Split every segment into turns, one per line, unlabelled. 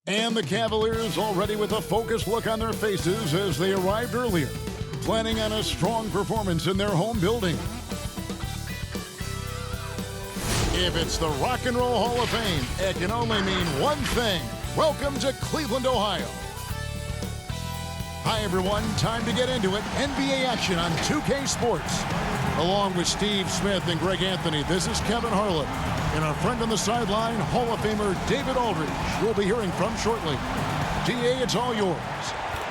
And the Cavaliers already with a focused look on their faces as they arrived earlier, planning on a strong performance in their home building. If it's the Rock and Roll Hall of Fame, it can only mean one thing. Welcome to Cleveland, Ohio. Hi, everyone. Time to get into it. NBA action on 2K Sports. Along with Steve Smith and Greg Anthony, this is Kevin Harlan. And our friend on the sideline, Hall of Famer David Aldridge, we'll be hearing from shortly. DA, it's all yours.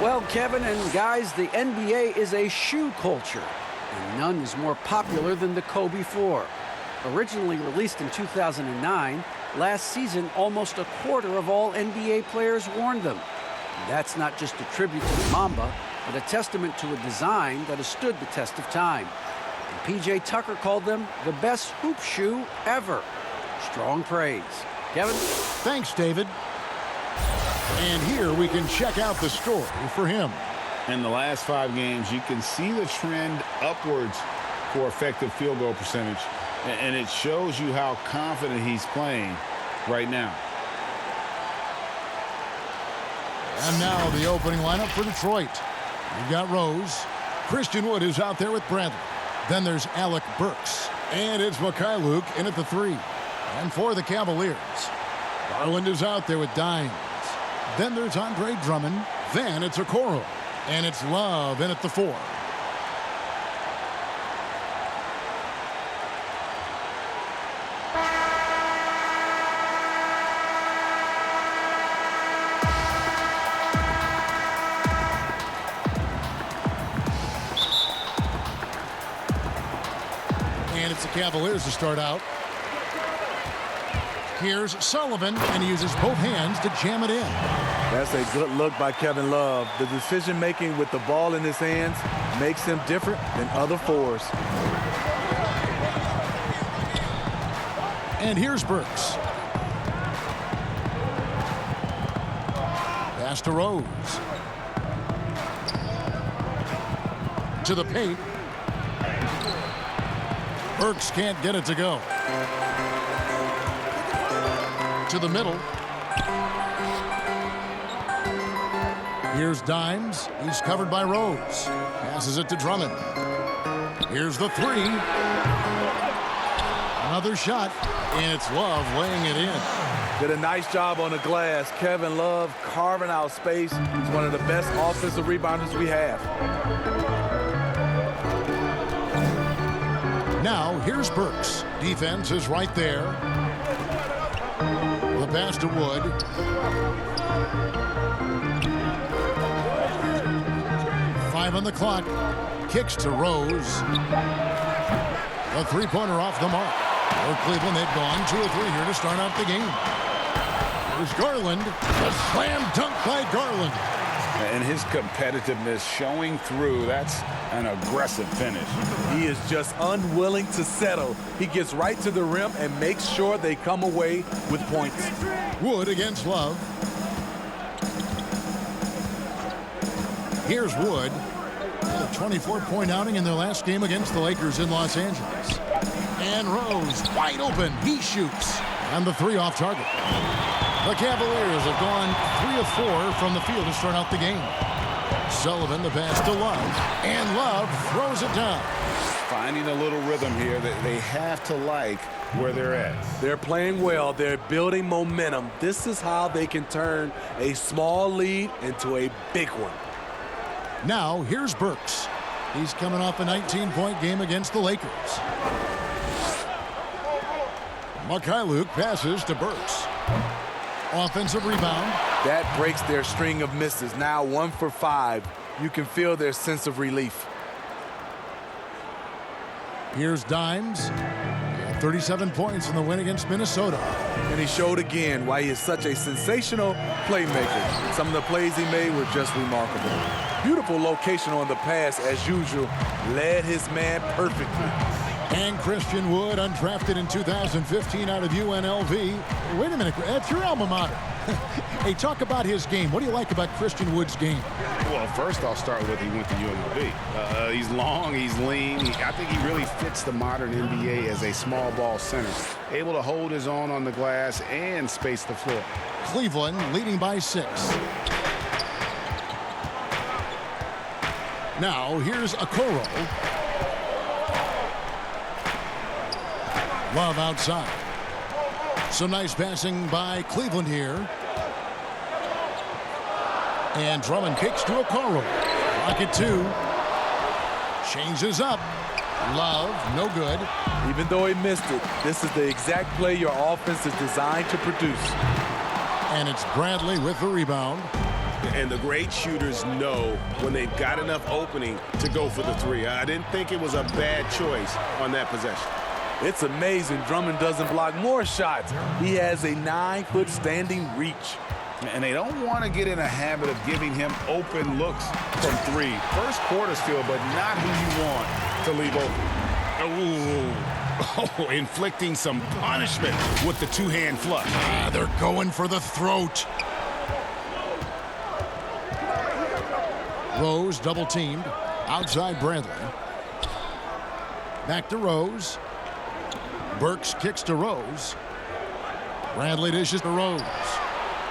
Well, Kevin and guys, the NBA is a shoe culture, and none is more popular than the Kobe 4. Originally released in 2009, last season almost a quarter of all NBA players worn them. And that's not just a tribute to the Mamba, but a testament to a design that has stood the test of time. And P.J. Tucker called them the best hoop shoe ever. Strong praise. Kevin?
Thanks, David. And here we can check out the story for him.
In the last 5 games, you can see the trend upwards for effective field goal percentage. And it shows you how confident he's playing right now.
And now the opening lineup for Detroit. We've got Rose. Christian Wood is out there with Bradley. Then there's Alec Burks. And it's Mikhailuk in at the 3. And for the Cavaliers, Garland is out there with Dimes. Then there's Andre Drummond. Then it's Okoro. And it's Love in at the 4. And it's the Cavaliers to start out. Here's Sullivan, and he uses both hands to jam it in.
That's a good look by Kevin Love. The decision-making with the ball in his hands makes him different than other 4s.
And here's Burks. Pass to Rose. To the paint. Burks can't get it to go. To the middle. Here's Dimes. He's covered by Rose. Passes it to Drummond. Here's the 3. Another shot, and it's Love laying it in.
Did a nice job on the glass. Kevin Love carving out space. He's one of the best offensive rebounders we have.
Now, here's Burks. Defense is right there. The pass to Wood. Five on the clock. Kicks to Rose. A three-pointer off the mark. For Cleveland, they've gone 2 or 3 here to start out the game. Here's Garland. A slam dunk by Garland.
And his competitiveness showing through. That's an aggressive finish.
He is just unwilling to settle. He gets right to the rim and makes sure they come away with points.
Wood against Love. Here's Wood. Had a 24-point outing in their last game against the Lakers in Los Angeles. And Rose wide open. He shoots. And the 3 off target. The Cavaliers have gone 3 of 4 from the field to start out the game. Sullivan, the pass to Love. And Love throws it down.
Finding a little rhythm here that they have to like where they're at.
They're playing well. They're building momentum. This is how they can turn a small lead into a big one.
Now, here's Burks. He's coming off a 19-point game against the Lakers. Mikhailuk passes to Burks. Offensive rebound.
That breaks their string of misses. Now 1 for 5. You can feel their sense of relief.
Here's Dimes. 37 points in the win against Minnesota.
And he showed again why he is such a sensational playmaker. Some of the plays he made were just remarkable. Beautiful location on the pass, as usual. Led his man perfectly.
And Christian Wood, undrafted in 2015 out of UNLV. Wait a minute, that's your alma mater. Hey, talk about his game. What do you like about Christian Wood's game?
Well, first I'll start with he went to UNLV. He's long, he's lean. I think he really fits the modern NBA as a small ball center. Able to hold his own on the glass and space the floor.
Cleveland leading by 6. Now here's Okoro. Love outside. Some nice passing by Cleveland here. And Drummond kicks to Okoro. Rocket 2. Changes up. Love, no good.
Even though he missed it, this is the exact play your offense is designed to produce.
And it's Bradley with the rebound.
And the great shooters know when they've got enough opening to go for the 3. I didn't think it was a bad choice on that possession.
It's amazing Drummond doesn't block more shots. He has a 9-foot standing reach.
And they don't want to get in a habit of giving him open looks from 3. First quarter's feel, but not who you want to leave open. Oh, inflicting some punishment with the 2-hand flush.
They're going for the throat. Rose double teamed. Outside Bradley. Back to Rose. Burks kicks to Rose. Bradley dishes to Rose.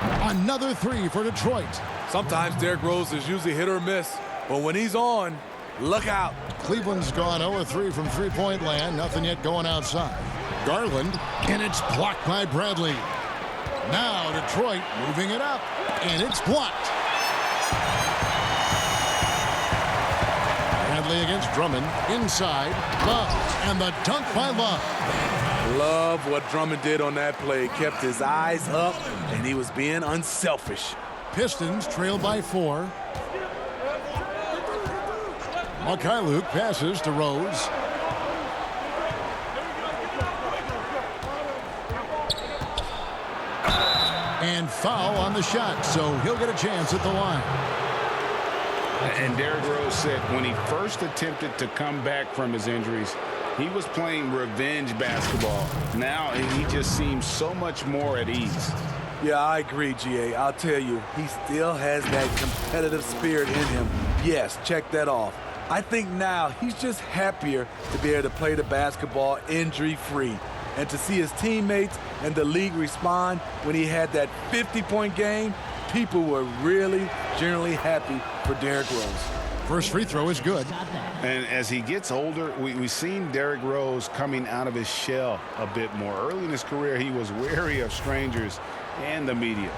Another 3 for Detroit.
Sometimes Derrick Rose is usually hit or miss, but when he's on, look out.
Cleveland's gone 0-3 from three-point land. Nothing yet going outside. Garland, and it's blocked by Bradley. Now Detroit moving it up, and it's blocked. Bradley against Drummond. Inside, Love, and the dunk by Love.
Love what Drummond did on that play. Kept his eyes up, and he was being unselfish.
Pistons trail by 4. Luke passes to Rose. And foul on the shot, so he'll get a chance at the line.
And Derrick Rose said when he first attempted to come back from his injuries, he was playing revenge basketball. Now he just seems so much more at ease.
Yeah, I agree, GA. I'll tell you, he still has that competitive spirit in him. Yes, check that off. I think now he's just happier to be able to play the basketball injury-free and to see his teammates and the league respond when he had that 50-point game. People were really generally happy for Derrick Rose.
First free throw is good.
And as he gets older, we've seen Derrick Rose coming out of his shell a bit more. Early in his career, he was wary of strangers and the media.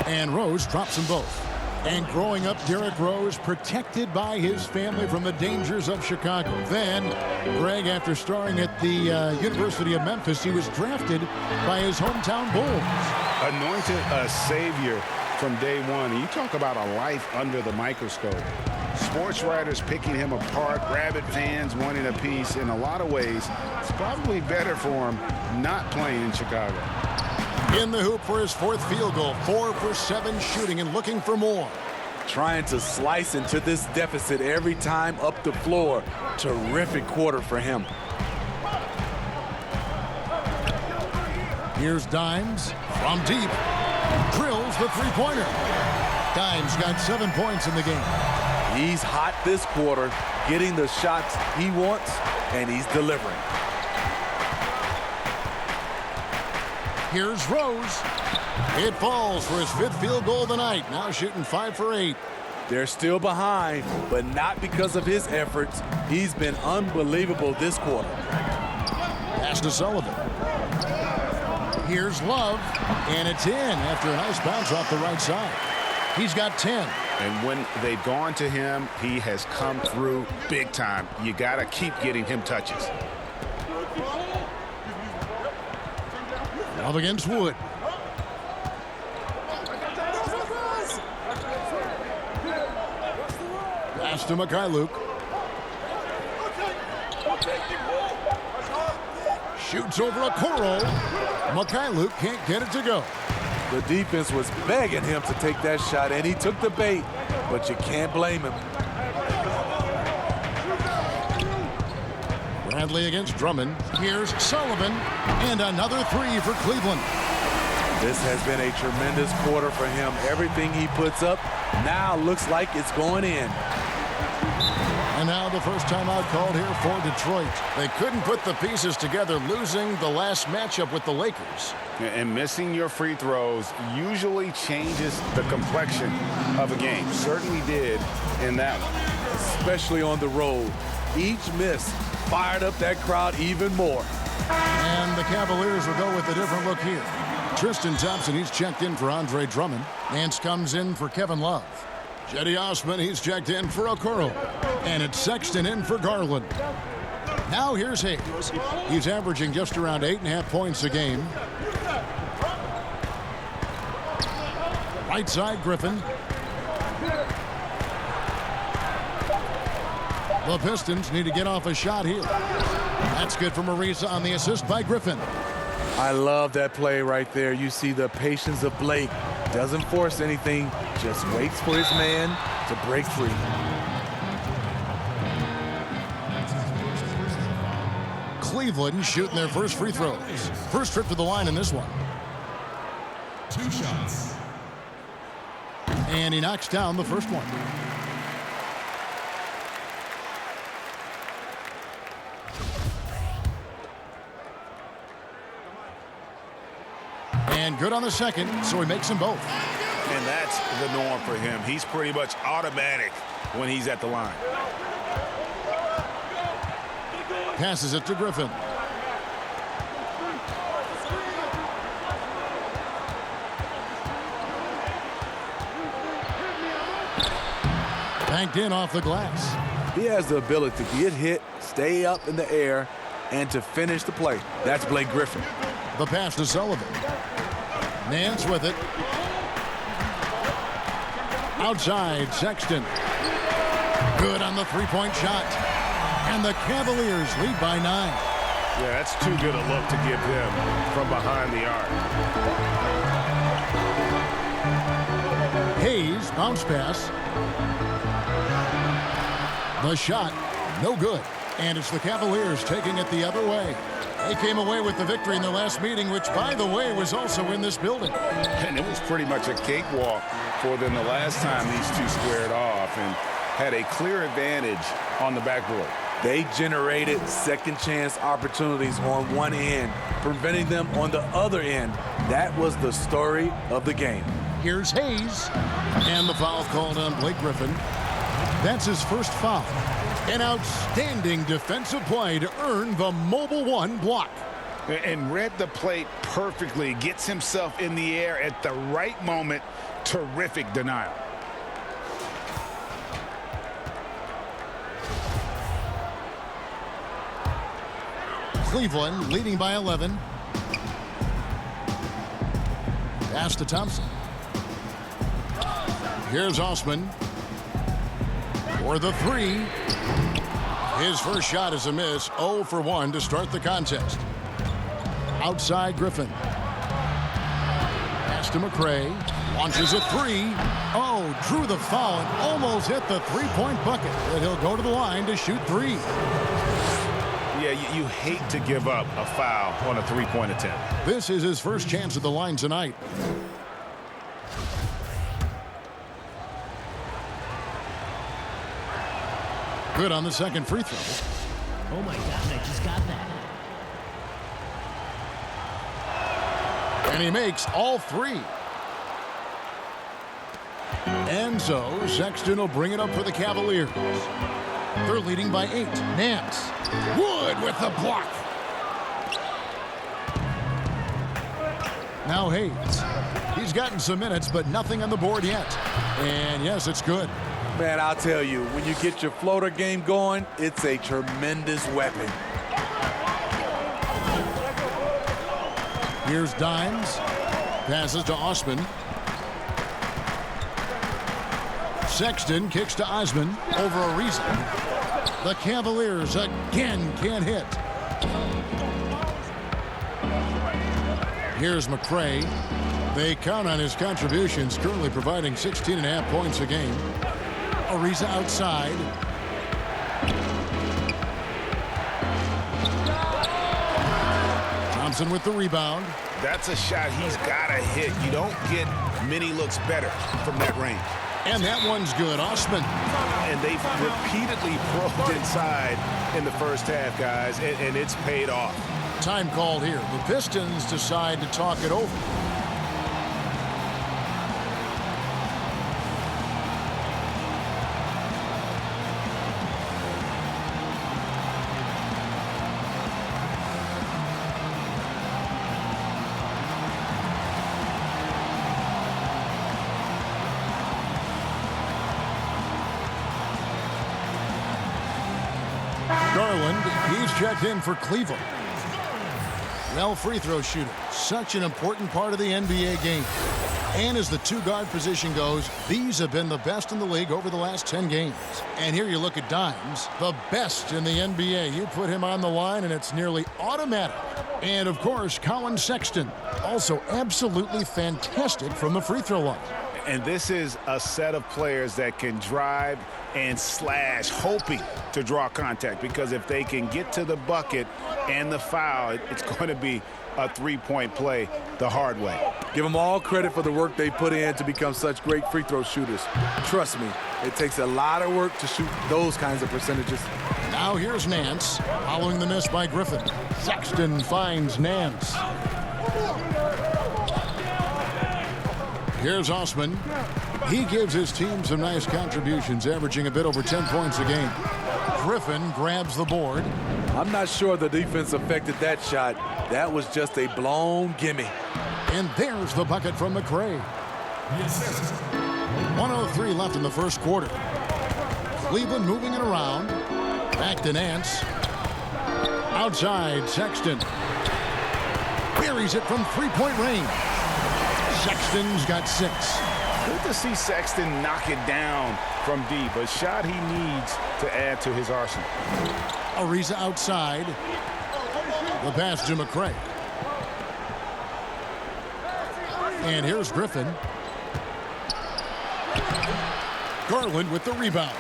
And Rose drops them both. And growing up, Derrick Rose protected by his family from the dangers of Chicago. Then, Greg, after starring at the University of Memphis, he was drafted by his hometown Bulls.
Anointed a savior from day one. And you talk about a life under the microscope. Sports writers picking him apart, rabid fans wanting a piece. In a lot of ways, it's probably better for him not playing in Chicago.
In the hoop for his 4th field goal. 4 for 7 shooting and looking for more.
Trying to slice into this deficit every time up the floor. Terrific quarter for him.
Here's Dimes from deep. Drills the three-pointer. Dimes got 7 points in the game.
He's hot this quarter, getting the shots he wants, and he's delivering.
Here's Rose. It falls for his 5th field goal of the night. Now shooting 5 for 8.
They're still behind, but not because of his efforts. He's been unbelievable this quarter.
Pass to Sullivan. Here's Love, and it's in after a nice bounce off the right side. He's got 10.
And when they've gone to him, he has come through big time. You got to keep getting him touches.
Love against Wood. Pass to Luke. Shoots over Okoro. Luke can't get it to go.
The defense was begging him to take that shot, and he took the bait, but you can't blame him.
Bradley against Drummond. Here's Sullivan. And another three for Cleveland.
This has been a tremendous quarter for him. Everything he puts up now looks like it's going in.
And now the first timeout called here for Detroit. They couldn't put the pieces together, losing the last matchup with the Lakers.
And missing your free throws usually changes the complexion of a game. Certainly did in that one.
Especially on the road. Each miss fired up that crowd even more.
And the Cavaliers will go with a different look here. Tristan Thompson, he's checked in for Andre Drummond. Nance comes in for Kevin Love. Jetty Osman, he's checked in for Okoro. And it's Sexton in for Garland. Now here's Hayes. He's averaging just around 8.5 points a game. Right side, Griffin. The Pistons need to get off a shot here. That's good for Ariza on the assist by Griffin.
I love that play right there. You see the patience of Blake. Doesn't force anything, just waits for his man to break free.
Cleveland shooting their first free throws. First trip to the line in this one.
2 shots.
And he knocks down the first one. And good on the second, so he makes them both.
And that's the norm for him. He's pretty much automatic when he's at the line.
Passes it to Griffin. Banked in off the glass.
He has the ability to get hit, stay up in the air, and to finish the play. That's Blake Griffin.
The pass to Sullivan. Nance with it. Outside, Sexton. Good on the three-point shot. And the Cavaliers lead by 9.
Yeah, that's too good a look to give them from behind the arc.
Hayes, bounce pass. The shot, no good. And it's the Cavaliers taking it the other way. They came away with the victory in their last meeting, which, by the way, was also in this building.
And it was pretty much a cakewalk for them the last time these two squared off and had a clear advantage on the backboard.
They generated second chance opportunities on one end, preventing them on the other end. That was the story of the game.
Here's Hayes. And the foul called on Blake Griffin. That's his first foul. An outstanding defensive play to earn the Mobile One block.
And read the play perfectly. Gets himself in the air at the right moment. Terrific denial.
Cleveland leading by 11. Pass to Thompson. Here's Osman. For the three. His first shot is a miss. 0 for 1 to start the contest. Outside Griffin. Pass to McRae. Launches a three. Oh, drew the foul and almost hit the three-point bucket. But he'll go to the line to shoot 3.
Yeah, you hate to give up a foul on a three-point attempt.
This is his first chance at the line tonight. Good on the second free throw.
Oh my God, I just got that.
And he makes all 3. And so Sexton will bring it up for the Cavaliers. They're leading by 8. Nance. Wood with the block. Now Hayes. He's gotten some minutes, but nothing on the board yet. And yes, it's good.
Man, I'll tell you, when you get your floater game going, it's a tremendous weapon.
Here's Dimes. Passes to Osman. Sexton kicks to Osman over Ariza. The Cavaliers again can't hit. Here's McRae. They count on his contributions, currently providing 16.5 points a game. Ariza outside. Johnson with the rebound.
That's a shot he's got to hit. You don't get many looks better from that range.
And that one's good. Osman.
And they've repeatedly probed inside in the first half, guys, and it's paid off.
Time called here. The Pistons decide to talk it over. Garland, he's checked in for Cleveland. Well, free throw shooter, such an important part of the NBA game. And as the two-guard position goes, these have been the best in the league over the last 10 games. And here you look at Dimes, the best in the NBA. You put him on the line, and it's nearly automatic. And, of course, Colin Sexton, also absolutely fantastic from the free throw line.
And this is a set of players that can drive and slash, hoping to draw contact, because if they can get to the bucket and the foul, it's going to be a three-point play the hard way.
Give them all credit for the work they put in to become such great free throw shooters. Trust me, it takes a lot of work to shoot those kinds of percentages.
Now here's Nance, following the miss by Griffin. Sexton finds Nance. Here's Osman. He gives his team some nice contributions, averaging a bit over 10 points a game. Griffin grabs the board.
I'm not sure the defense affected that shot. That was just a blown gimme.
And there's the bucket from McRae. 1:03 left in the first quarter. Cleveland moving it around. Back to Nance. Outside, Sexton. Buries it from three-point range. Sexton's got 6.
Good to see Sexton knock it down from deep. A shot he needs to add to his arsenal.
Ariza outside. The pass to McRae. And here's Griffin. Garland with the rebound.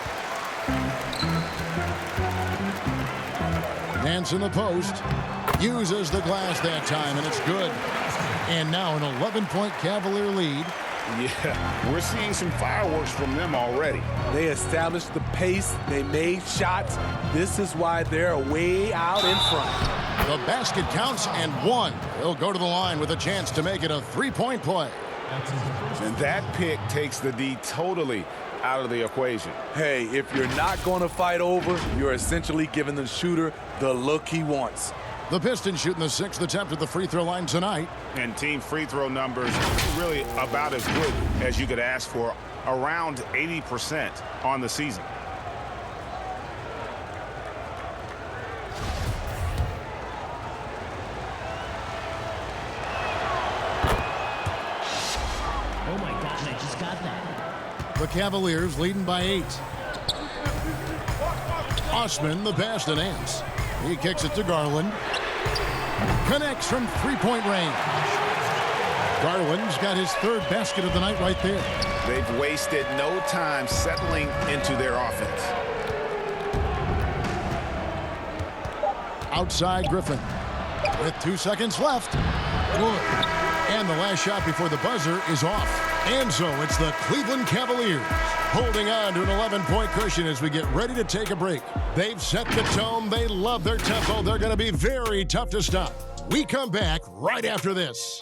Nance in the post. Uses the glass that time, and it's good. And now an 11-point Cavalier lead.
Yeah, we're seeing some fireworks from them already.
They established the pace. They made shots. This is why they're way out in front.
The basket counts and one. He'll go to the line with a chance to make it a three-point play.
And that pick takes the D totally out of the equation.
Hey, if you're not going to fight over, you're essentially giving the shooter the look he wants.
The Pistons shooting the 6th attempt at the free throw line tonight.
And team free throw numbers really about as good as you could ask for, around 80% on the season.
Oh my gosh, I just got that.
The Cavaliers leading by 8. Osman, the pass to Nance. He kicks it to Garland. Connects from three-point range. Garland's got his 3rd basket of the night right there.
They've wasted no time settling into their offense.
Outside Griffin. With 2 seconds left. Good. And the last shot before the buzzer is off. And so it's the Cleveland Cavaliers holding on to an 11-point cushion as we get ready to take a break. They've set the tone. They love their tempo. They're going to be very tough to stop. We come back right after this.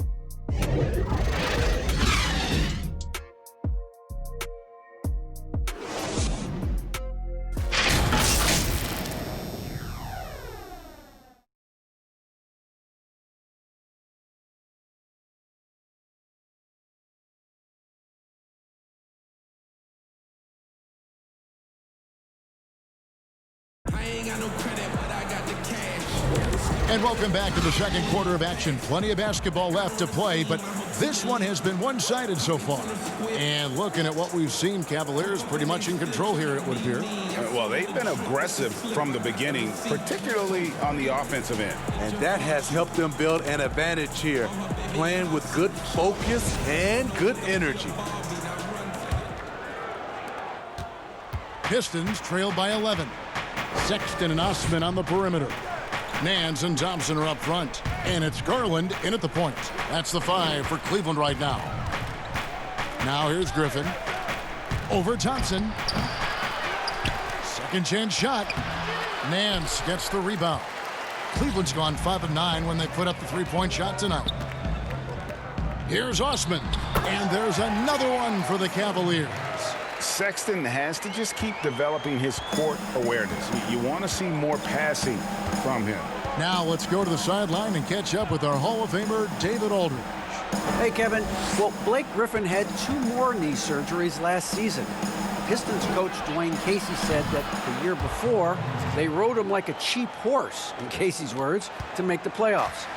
And welcome back to the second quarter of action. Plenty of basketball left to play, but this one has been one-sided so far. And looking at what we've seen, Cavaliers pretty much in control here, it would appear.
Well, they've been aggressive from the beginning, particularly on the offensive end.
And that has helped them build an advantage here, playing with good focus and good energy.
Pistons trail by 11. Sexton and Osman on the perimeter. Nance and Thompson are up front. And it's Garland in at the point. That's the 5 for Cleveland right now. Now here's Griffin. Over Thompson. Second chance shot. Nance gets the rebound. Cleveland's gone 5 of 9 when they put up the three-point shot tonight. Here's Osman. And there's another one for the Cavaliers.
Sexton has to just keep developing his court awareness. You want to see more passing from him.
Now let's go to the sideline and catch up with our Hall of Famer, David Aldridge.
Hey, Kevin. Well, Blake Griffin had 2 more knee surgeries last season. Pistons coach Dwayne Casey said that the year before, they rode him like a cheap horse, in Casey's words, to make the playoffs.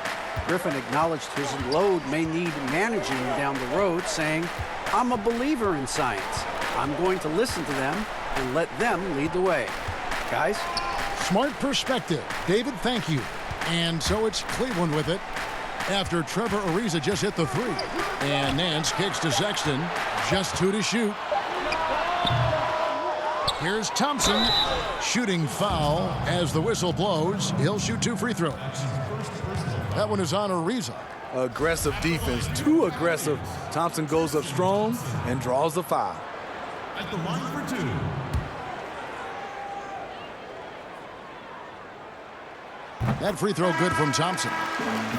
Griffin acknowledged his load may need managing down the road, saying, "I'm a believer in science. I'm going to listen to them and let them lead the way." Guys?
Smart perspective. David, thank you. And so it's Cleveland with it after Trevor Ariza just hit the 3. And Nance kicks to Sexton. Just 2 to shoot. Here's Thompson. Shooting foul as the whistle blows. He'll shoot 2 free throws. That one is on Ariza.
Aggressive defense, too aggressive. Thompson goes up strong and draws the foul.
At the line for 2.
That free throw good from Thompson.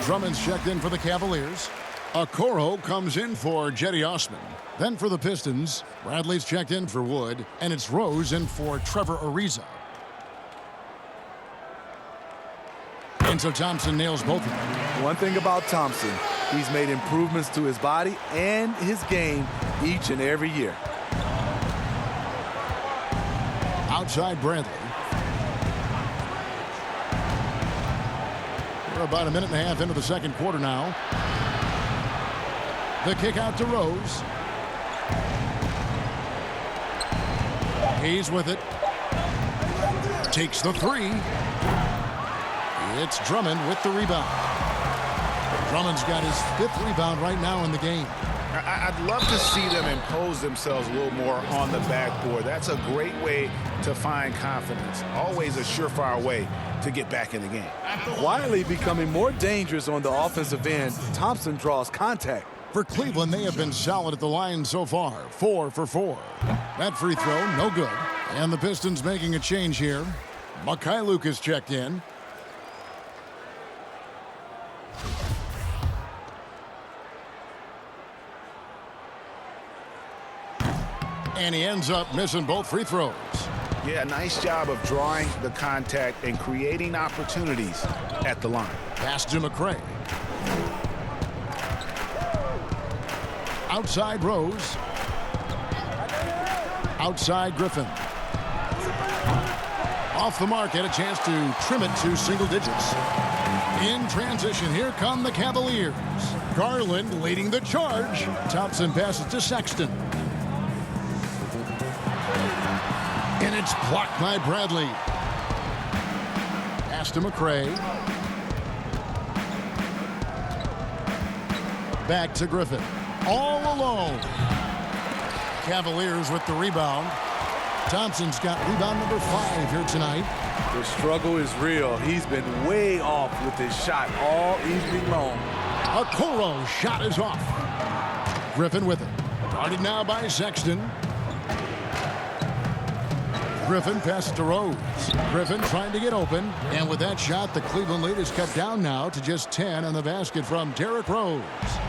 Drummond's checked in for the Cavaliers. Okoro comes in for Jetty Osman. Then for the Pistons, Bradley's checked in for Wood, and it's Rose in for Trevor Ariza. And so Thompson nails both of them.
One thing about Thompson, he's made improvements to his body and his game each and every year.
Outside Bradley. We're about a minute and a half into the second quarter now. The kick out to Rose. He's with it. Takes the 3. It's Drummond with the rebound. Drummond's got his 5th rebound right now in the game.
I'd love to see them impose themselves a little more on the backboard. That's a great way to find confidence. Always a surefire way to get back in the game.
Quietly becoming more dangerous on the offensive end, Thompson draws contact.
For Cleveland, they have been solid at the line so far. 4 for 4. That free throw, no good. And the Pistons making a change here. Mikhailuk is checked in. And he ends up missing both free throws.
Yeah, nice job of drawing the contact and creating opportunities at the line.
Pass to McRae. Outside Rose. Outside Griffin. Off the mark, had a chance to trim it to single digits. In transition, here come the Cavaliers. Garland leading the charge. Thompson passes to Sexton. And it's blocked by Bradley. Pass to McRae. Back to Griffin. All alone. Cavaliers with the rebound. Thompson's got rebound number 5 here tonight.
The struggle is real. He's been way off with his shot all evening long.
Okoro's shot is off. Griffin with it. Guarded now by Sexton. Griffin passes to Rose. Griffin trying to get open. And with that shot, the Cleveland lead is cut down now to just 10 on the basket from Derrick Rose.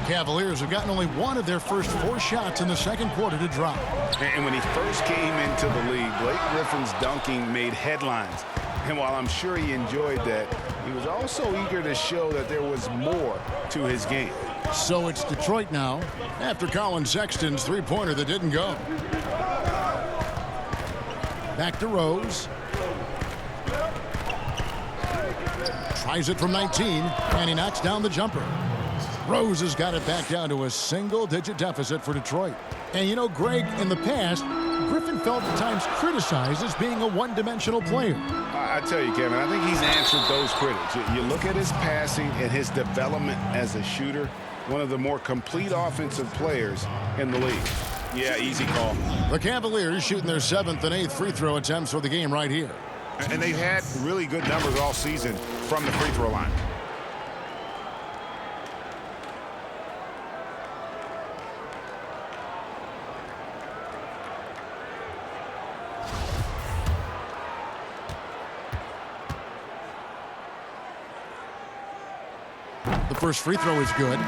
Cavaliers have gotten only 1 of their first 4 shots in the second quarter to drop.
And when he first came into the league, Blake Griffin's dunking made headlines. And while I'm sure he enjoyed that, he was also eager to show that there was more to his game.
So it's Detroit now after Colin Sexton's three-pointer that didn't go. Back to Rose. Tries it from 19, and he knocks down the jumper. Rose has got it back down to a single-digit deficit for Detroit. And you know, Greg, in the past, Griffin felt at times criticized as being a one-dimensional player.
I tell you, Kevin, I think he's answered those critics. You look at his passing and his development as a shooter, one of the more complete offensive players in the league. Yeah, easy call.
The Cavaliers shooting their 7th and 8th free throw attempts for the game right here.
And they've had really good numbers all season from the free throw line.
The first free throw is good.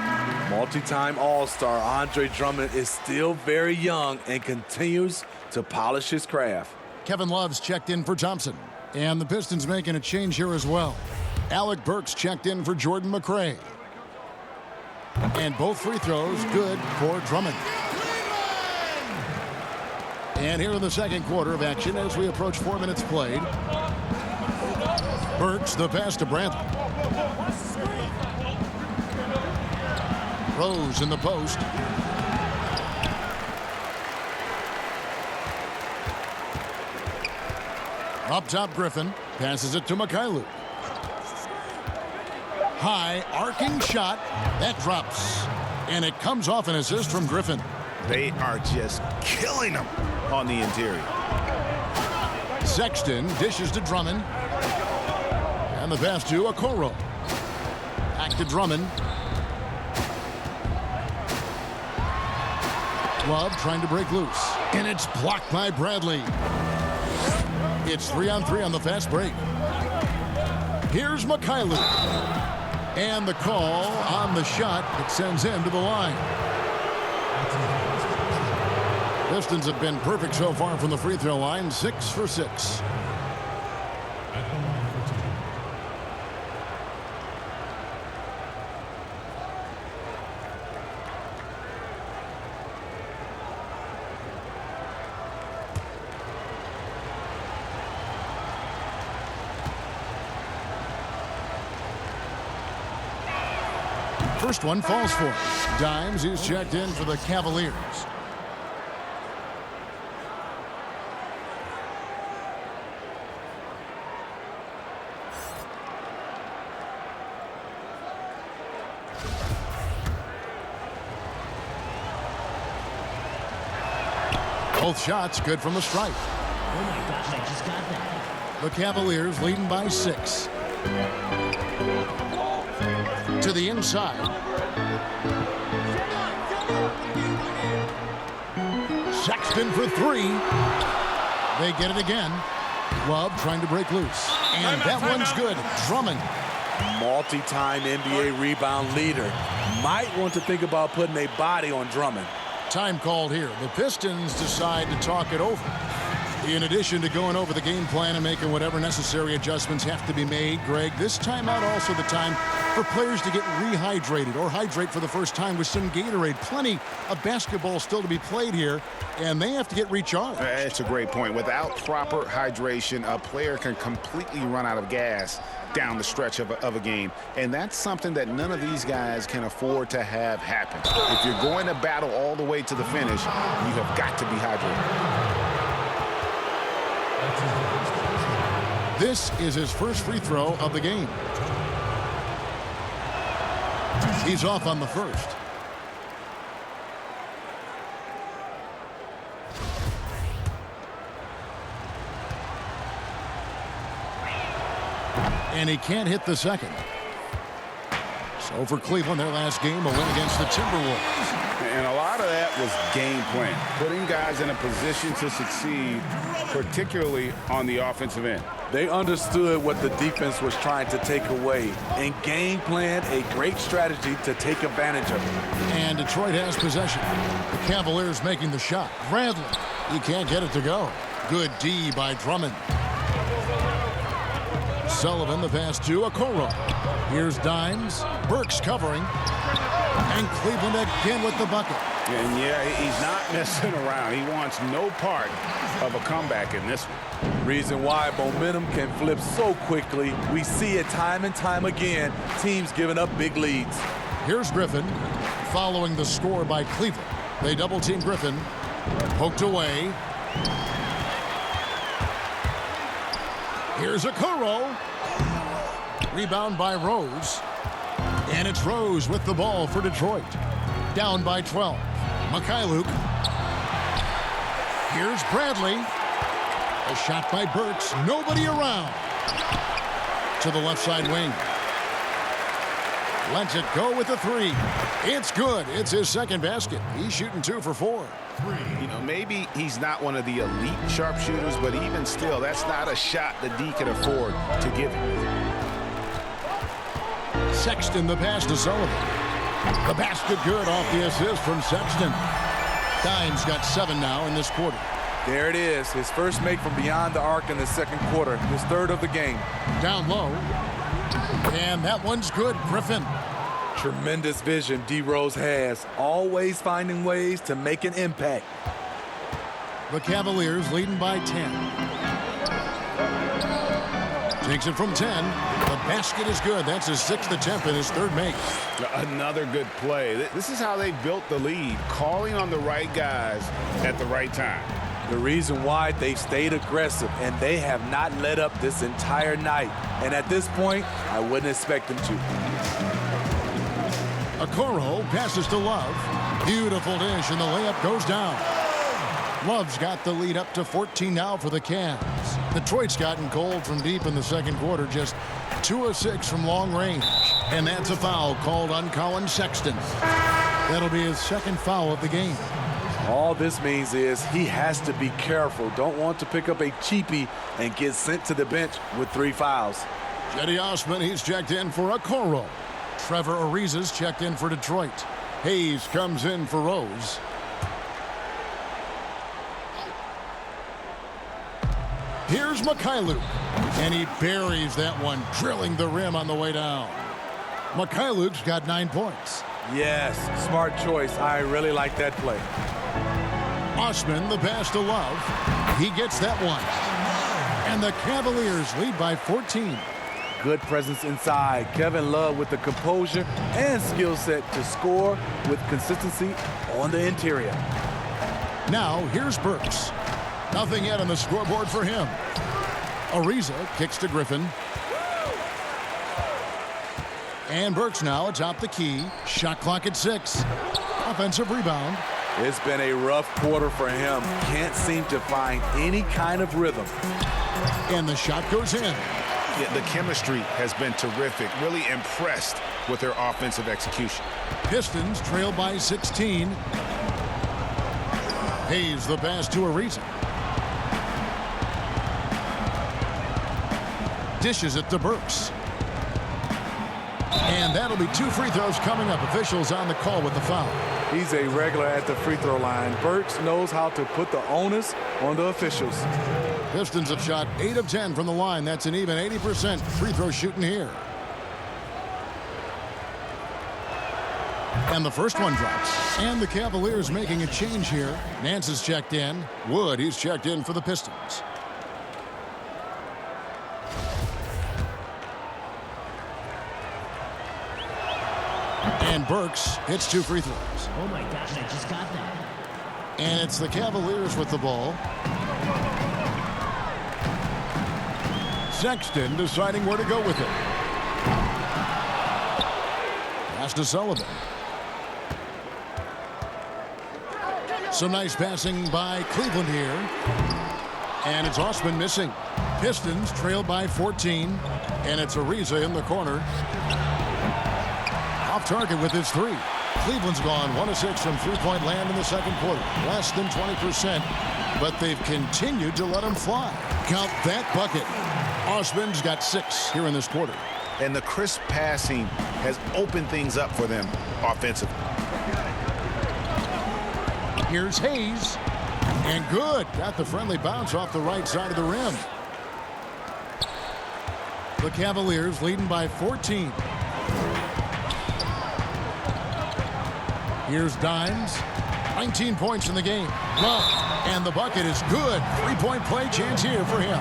Multi-time All-Star Andre Drummond is still very young and continues to polish his craft.
Kevin Love's checked in for Thompson. And the Pistons making a change here as well. Alec Burks checked in for Jordan McRae. And both free throws good for Drummond. And here in the second quarter of action as we approach 4 minutes played. Burks the pass to Brantley. Rose in the post. Up top, Griffin passes it to Mikhailuk. High arcing shot that drops, and it comes off an assist from Griffin.
They are just killing them on the interior.
Sexton dishes to Drummond, and the pass to Okoro. Back to Drummond. Love trying to break loose, and it's blocked by Bradley. It's 3-on-3 on the fast break. Here's Mikhailuk. And the call on the shot that sends him to the line. Pistons have been perfect so far from the free throw line, 6 for 6. First one falls for him. Dimes is checked in for the Cavaliers. Both shots good from the stripe.
Oh my gosh, I just got that.
The Cavaliers leading by 6. To the inside. Sexton for 3. They get it again. Love trying to break loose. And that one's good. Drummond.
Multi-time NBA rebound leader. Might want to think about putting a body on Drummond.
Time called here. The Pistons decide to talk it over. In addition to going over the game plan and making whatever necessary adjustments have to be made, Greg, this timeout also the time for players to get rehydrated or hydrate for the first time with some Gatorade. Plenty of basketball still to be played here, and they have to get recharged.
That's a great point. Without proper hydration, a player can completely run out of gas down the stretch of a game. And that's something that none of these guys can afford to have happen. If you're going to battle all the way to the finish, you have got to be hydrated.
This is his first free throw of the game. He's off on the first. And he can't hit the second. So for Cleveland, their last game, a win against the Timberwolves.
And a lot of that was game plan, putting guys in a position to succeed, particularly on the offensive end.
They understood what the defense was trying to take away and game plan a great strategy to take advantage of it.
And Detroit has possession. The Cavaliers making the shot. Bradley, he can't get it to go. Good D by Drummond. Sullivan the pass to Okoro. Here's Dimes. Burks covering. And Cleveland again with the bucket.
And yeah, he's not messing around. He wants no part of a comeback in this one.
Reason why momentum can flip so quickly. We see it time and time again. Teams giving up big leads.
Here's Griffin following the score by Cleveland. They double team Griffin. Poked away. Here's Okoro. Rebound by Rose. And it's Rose with the ball for Detroit. Down by 12. Mikhailuk. Here's Bradley. A shot by Burks. Nobody around. To the left side wing. Lets it go with the three. It's good. It's his second basket. He's shooting 2 for 4.
You know, maybe he's not one of the elite sharpshooters, but even still, that's not a shot that D can afford to give him.
Sexton, the pass to Sullivan. The basket good off the assist from Sexton. Dimes got 7 now in this quarter.
There it is, his first make from beyond the arc in the second quarter, his third of the game.
Down low. And that one's good. Griffin.
Tremendous vision D-Rose has, always finding ways to make an impact.
The Cavaliers leading by 10. Takes it from 10. The basket is good. That's his 6th attempt and his 3rd make.
Another good play. This is how they built the lead, calling on the right guys at the right time.
The reason why they've stayed aggressive, and they have not let up this entire night. And at this point, I wouldn't expect them to.
Okoro passes to Love. Beautiful dish, and the layup goes down. Love's got the lead up to 14 now for the Cavs. Detroit's gotten cold from deep in the second quarter, just 2 of 6 from long range. And that's a foul called on Colin Sexton. That'll be his 2nd foul of the game.
All this means is he has to be careful. Don't want to pick up a cheapie and get sent to the bench with 3 fouls.
Cedi Osman, he's checked in for Okoro. Trevor Ariza's checked in for Detroit. Hayes comes in for Rose. Here's Mikhailuk, and he buries that one, drilling the rim on the way down. Mikhailuk's got 9 points.
Yes, smart choice. I really like that play.
Osman, the pass to Love. He gets that one. And the Cavaliers lead by 14.
Good presence inside. Kevin Love with the composure and skill set to score with consistency on the interior.
Now, here's Burks. Nothing yet on the scoreboard for him. Ariza kicks to Griffin. And Burks now atop the key. Shot clock at 6. Offensive rebound.
It's been a rough quarter for him. Can't seem to find any kind of rhythm.
And the shot goes in.
Yeah, the chemistry has been terrific. Really impressed with their offensive execution.
Pistons trail by 16. Hayes the pass to Ariza. Dishes it to Burks. And that'll be 2 free throws coming up. Officials on the call with the foul.
He's a regular at the free throw line. Burks knows how to put the onus on the officials.
Pistons have shot 8 of 10 from the line. That's an even 80% free throw shooting here. And the first one drops. And the Cavaliers making a change here. Nance is checked in. Wood, he's checked in for the Pistons. And Burks hits 2 free throws.
Oh my gosh, I just got that.
And it's the Cavaliers with the ball. Sexton deciding where to go with it. Pass to Sullivan. Some nice passing by Cleveland here. And it's Osman missing. Pistons trail by 14. And it's Ariza in the corner. Off target with his 3. Cleveland's gone 1 of 6 from three-point land in the second quarter. Less than 20%, but they've continued to let him fly. Count that bucket. Osman's got 6 here in this quarter.
And the crisp passing has opened things up for them offensively.
Here's Hayes. And good. Got the friendly bounce off the right side of the rim. The Cavaliers leading by 14. Here's Dimes. 19 points in the game. Love. And the bucket is good. 3-point play chance here for him.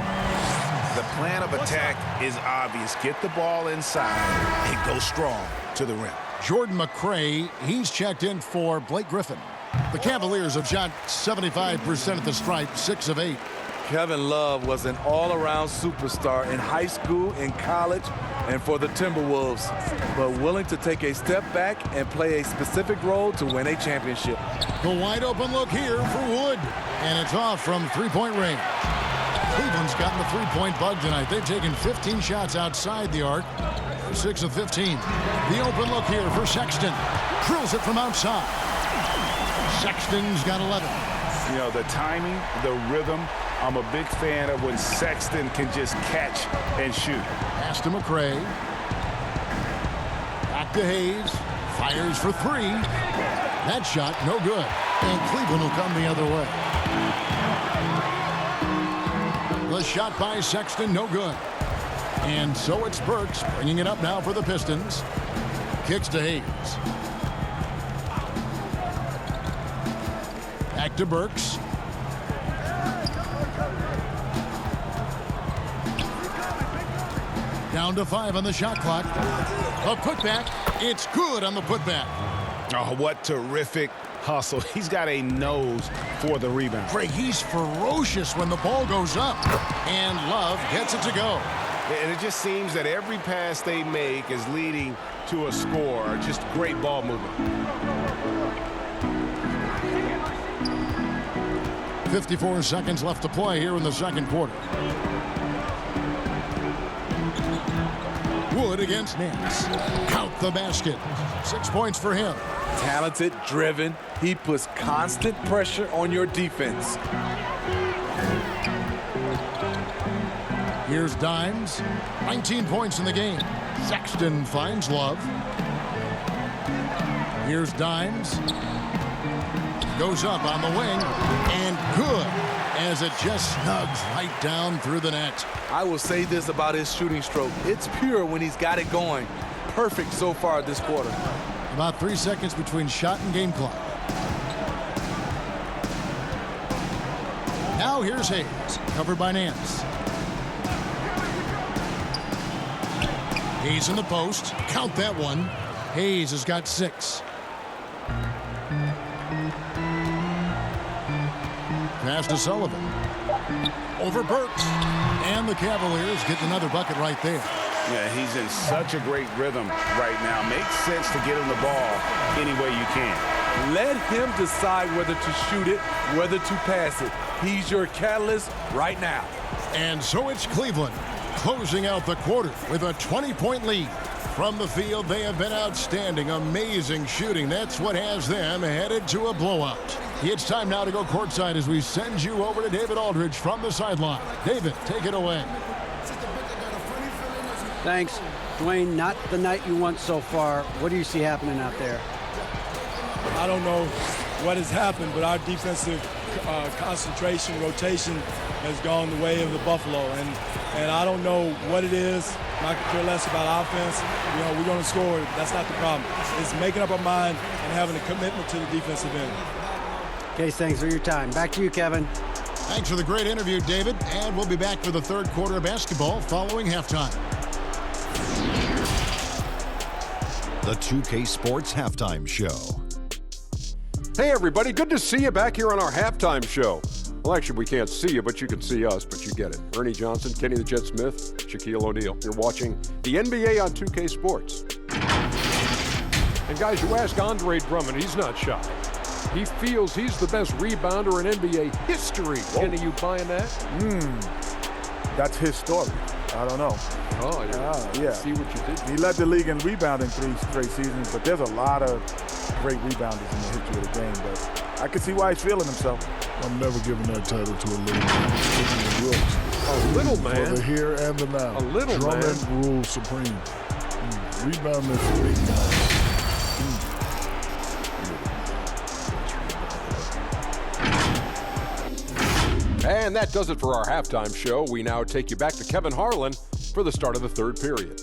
The plan of attack is obvious. Get the ball inside and go strong to the rim.
Jordan McRae, he's checked in for Blake Griffin. The Cavaliers have shot 75% at the stripe, 6 of 8.
Kevin Love was an all-around superstar in high school, in college, and for the Timberwolves, but willing to take a step back and play a specific role to win a championship.
The wide open look here for Wood, and it's off from 3-point range. Cleveland's gotten the three-point bug tonight. They've taken 15 shots outside the arc. 6 of 15. The open look here for Sexton. Drills it from outside. Sexton's got 11.
You know, the timing, the rhythm, I'm a big fan of when Sexton can just catch and shoot.
Pass to McRae. Back to Hayes. Fires for 3. That shot, no good. And Cleveland will come the other way. The shot by Sexton, no good. And so it's Burks bringing it up now for the Pistons. Kicks to Hayes. Back to Burks. Down to 5 on the shot clock. A putback. It's good on the putback.
Oh, what terrific hustle. He's got a nose for the rebound.
Greg, he's ferocious when the ball goes up. And Love gets it to go.
And it just seems that every pass they make is leading to a score. Just great ball movement.
54 seconds left to play here in the second quarter. Wood against Nance. Count the basket. 6 points for him.
Talented, driven. He puts constant pressure on your defense.
Here's Dimes. 19 points in the game. Sexton finds Love. Here's Dimes. Goes up on the wing. And good, as it just snugs right down through the net.
I will say this about his shooting stroke. It's pure when he's got it going. Perfect so far this quarter.
About 3 seconds between shot and game clock. Now here's Hayes, covered by Nance. Hayes in the post. Count that one. Hayes has got 6. Pass to Sullivan. Over Burks. And the Cavaliers get another bucket right there.
Yeah, he's in such a great rhythm right now. Makes sense to get him the ball any way you can.
Let him decide whether to shoot it, whether to pass it. He's your catalyst right now.
And so it's Cleveland closing out the quarter with a 20-point lead. From the field, they have been outstanding. Amazing shooting. That's what has them headed to a blowout. It's time now to go courtside as we send you over to David Aldridge from the sideline. David, take it away.
Thanks. Dwayne, not the night you want so far. What do you see happening out there?
I don't know what has happened, but our defensive concentration, rotation has gone the way of the Buffalo. And I don't know what it is. I could care less about offense. You know, we're going to score. That's not the problem. It's making up our mind and having a commitment to the defensive end.
Okay, thanks for your time. Back to you, Kevin.
Thanks for the great interview, David. And we'll be back for the third quarter of basketball following halftime.
The 2K Sports Halftime Show.
Hey, everybody. Good to see you back here on our halftime show. Well, actually, we can't see you, but you can see us, but you get it. Ernie Johnson, Kenny the Jet Smith, Shaquille O'Neal. You're watching the NBA on 2K Sports. And, guys, you ask Andre Drummond, he's not shy. He feels he's the best rebounder in NBA history.
Whoa.
Kenny, you buying that?
That's his story. I don't know.
Oh,
yeah.
See what you did.
He led the league in rebounding 3 straight seasons, but there's a lot of great rebounders in the history of the game. But I can see why he's feeling himself.
I'm never giving that title to a little man.
A little man?
For the here and the now.
A little
Drummond
man?
rules supreme. Rebounding for big man.
And that does it for our halftime show. We now take you back to Kevin Harlan for the start of the third period.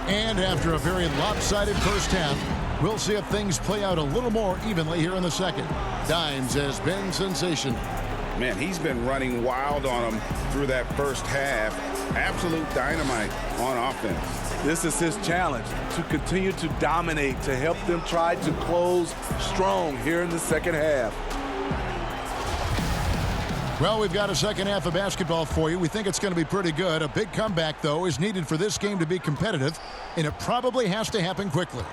And after a very lopsided first half, we'll see if things play out a little more evenly here in the second. Dimes has been sensational.
Man, he's been running wild on him through that first half. Absolute dynamite on offense.
This is his challenge, to continue to dominate, to help them try to close strong here in the second half.
Well, we've got a second half of basketball for you. We think it's going to be pretty good. A big comeback, though, is needed for this game to be competitive, and it probably has to happen quickly.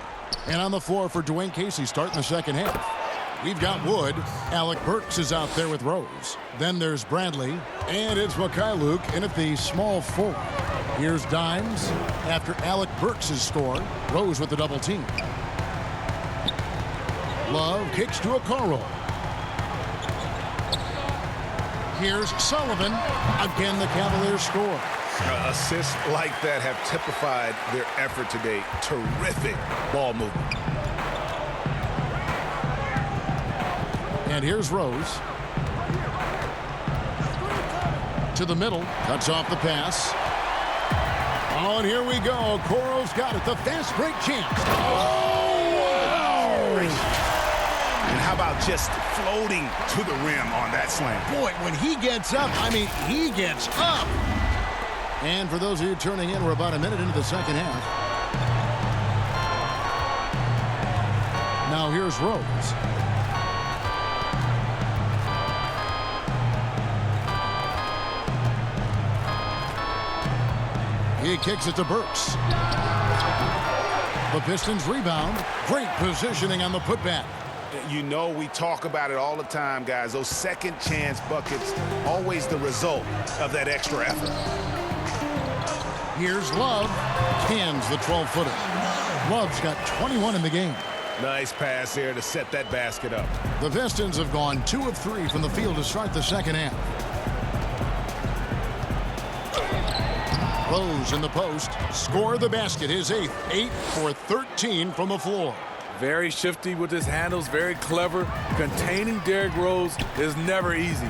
And on the floor for Dwayne Casey starting the second half. We've got Wood. Alec Burks is out there with Rose. Then there's Bradley. And it's Mikhailuk in at the small forward. Here's Dimes after Alec Burks' score. Rose with the double team. Love kicks to Okoro. Here's Sullivan. Again, the Cavaliers score.
Assists like that have typified their effort today. Terrific ball movement.
And here's Rose. To the middle. Cuts off the pass. Oh, and here we go. Okoro's got it. The fast break chance. Oh, wow.
And how about just floating to the rim on that slam?
Boy, when he gets up, I mean, he gets up. And for those of you turning in, we're about a minute into the second half. Now here's Rose. He kicks it to Burks. The Pistons rebound. Great positioning on the putback.
You know, we talk about it all the time, guys. Those second chance buckets, always the result of that extra effort.
Here's Love. Cans the 12-footer. Love's got 21 in the game.
Nice pass there to set that basket up.
The Pistons have gone 2 of 3 from the field to start the second half. Rose in the post. Score the basket. His 8th. 8 for 13 from the floor.
Very shifty with his handles. Very clever. Containing Derrick Rose is never easy.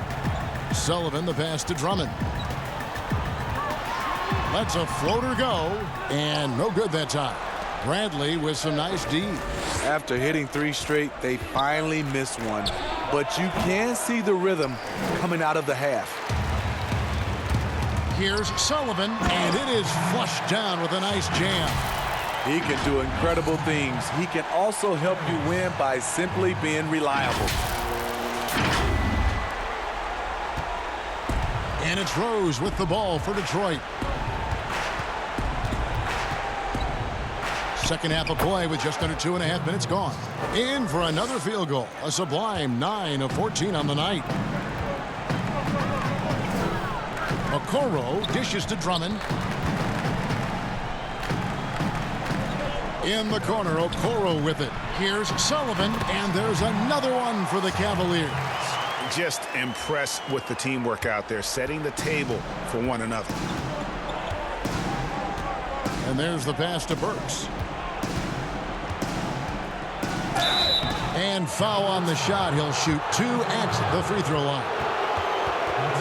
Sullivan the pass to Drummond. Lets a floater go. And no good that time. Bradley with some nice D.
After hitting 3 straight, they finally missed one. But you can see the rhythm coming out of the half.
Here's Sullivan, and it is flushed down with a nice jam.
He can do incredible things. He can also help you win by simply being reliable.
And it's Rose with the ball for Detroit. Second half of play with just under 2.5 minutes gone. In for another field goal. A sublime 9 of 14 on the night. Okoro dishes to Drummond. In the corner, Okoro with it. Here's Sullivan, and there's another one for the Cavaliers.
Just impressed with the teamwork out there, setting the table for one another.
And there's the pass to Burks. And foul on the shot. He'll shoot 2 at the free throw line.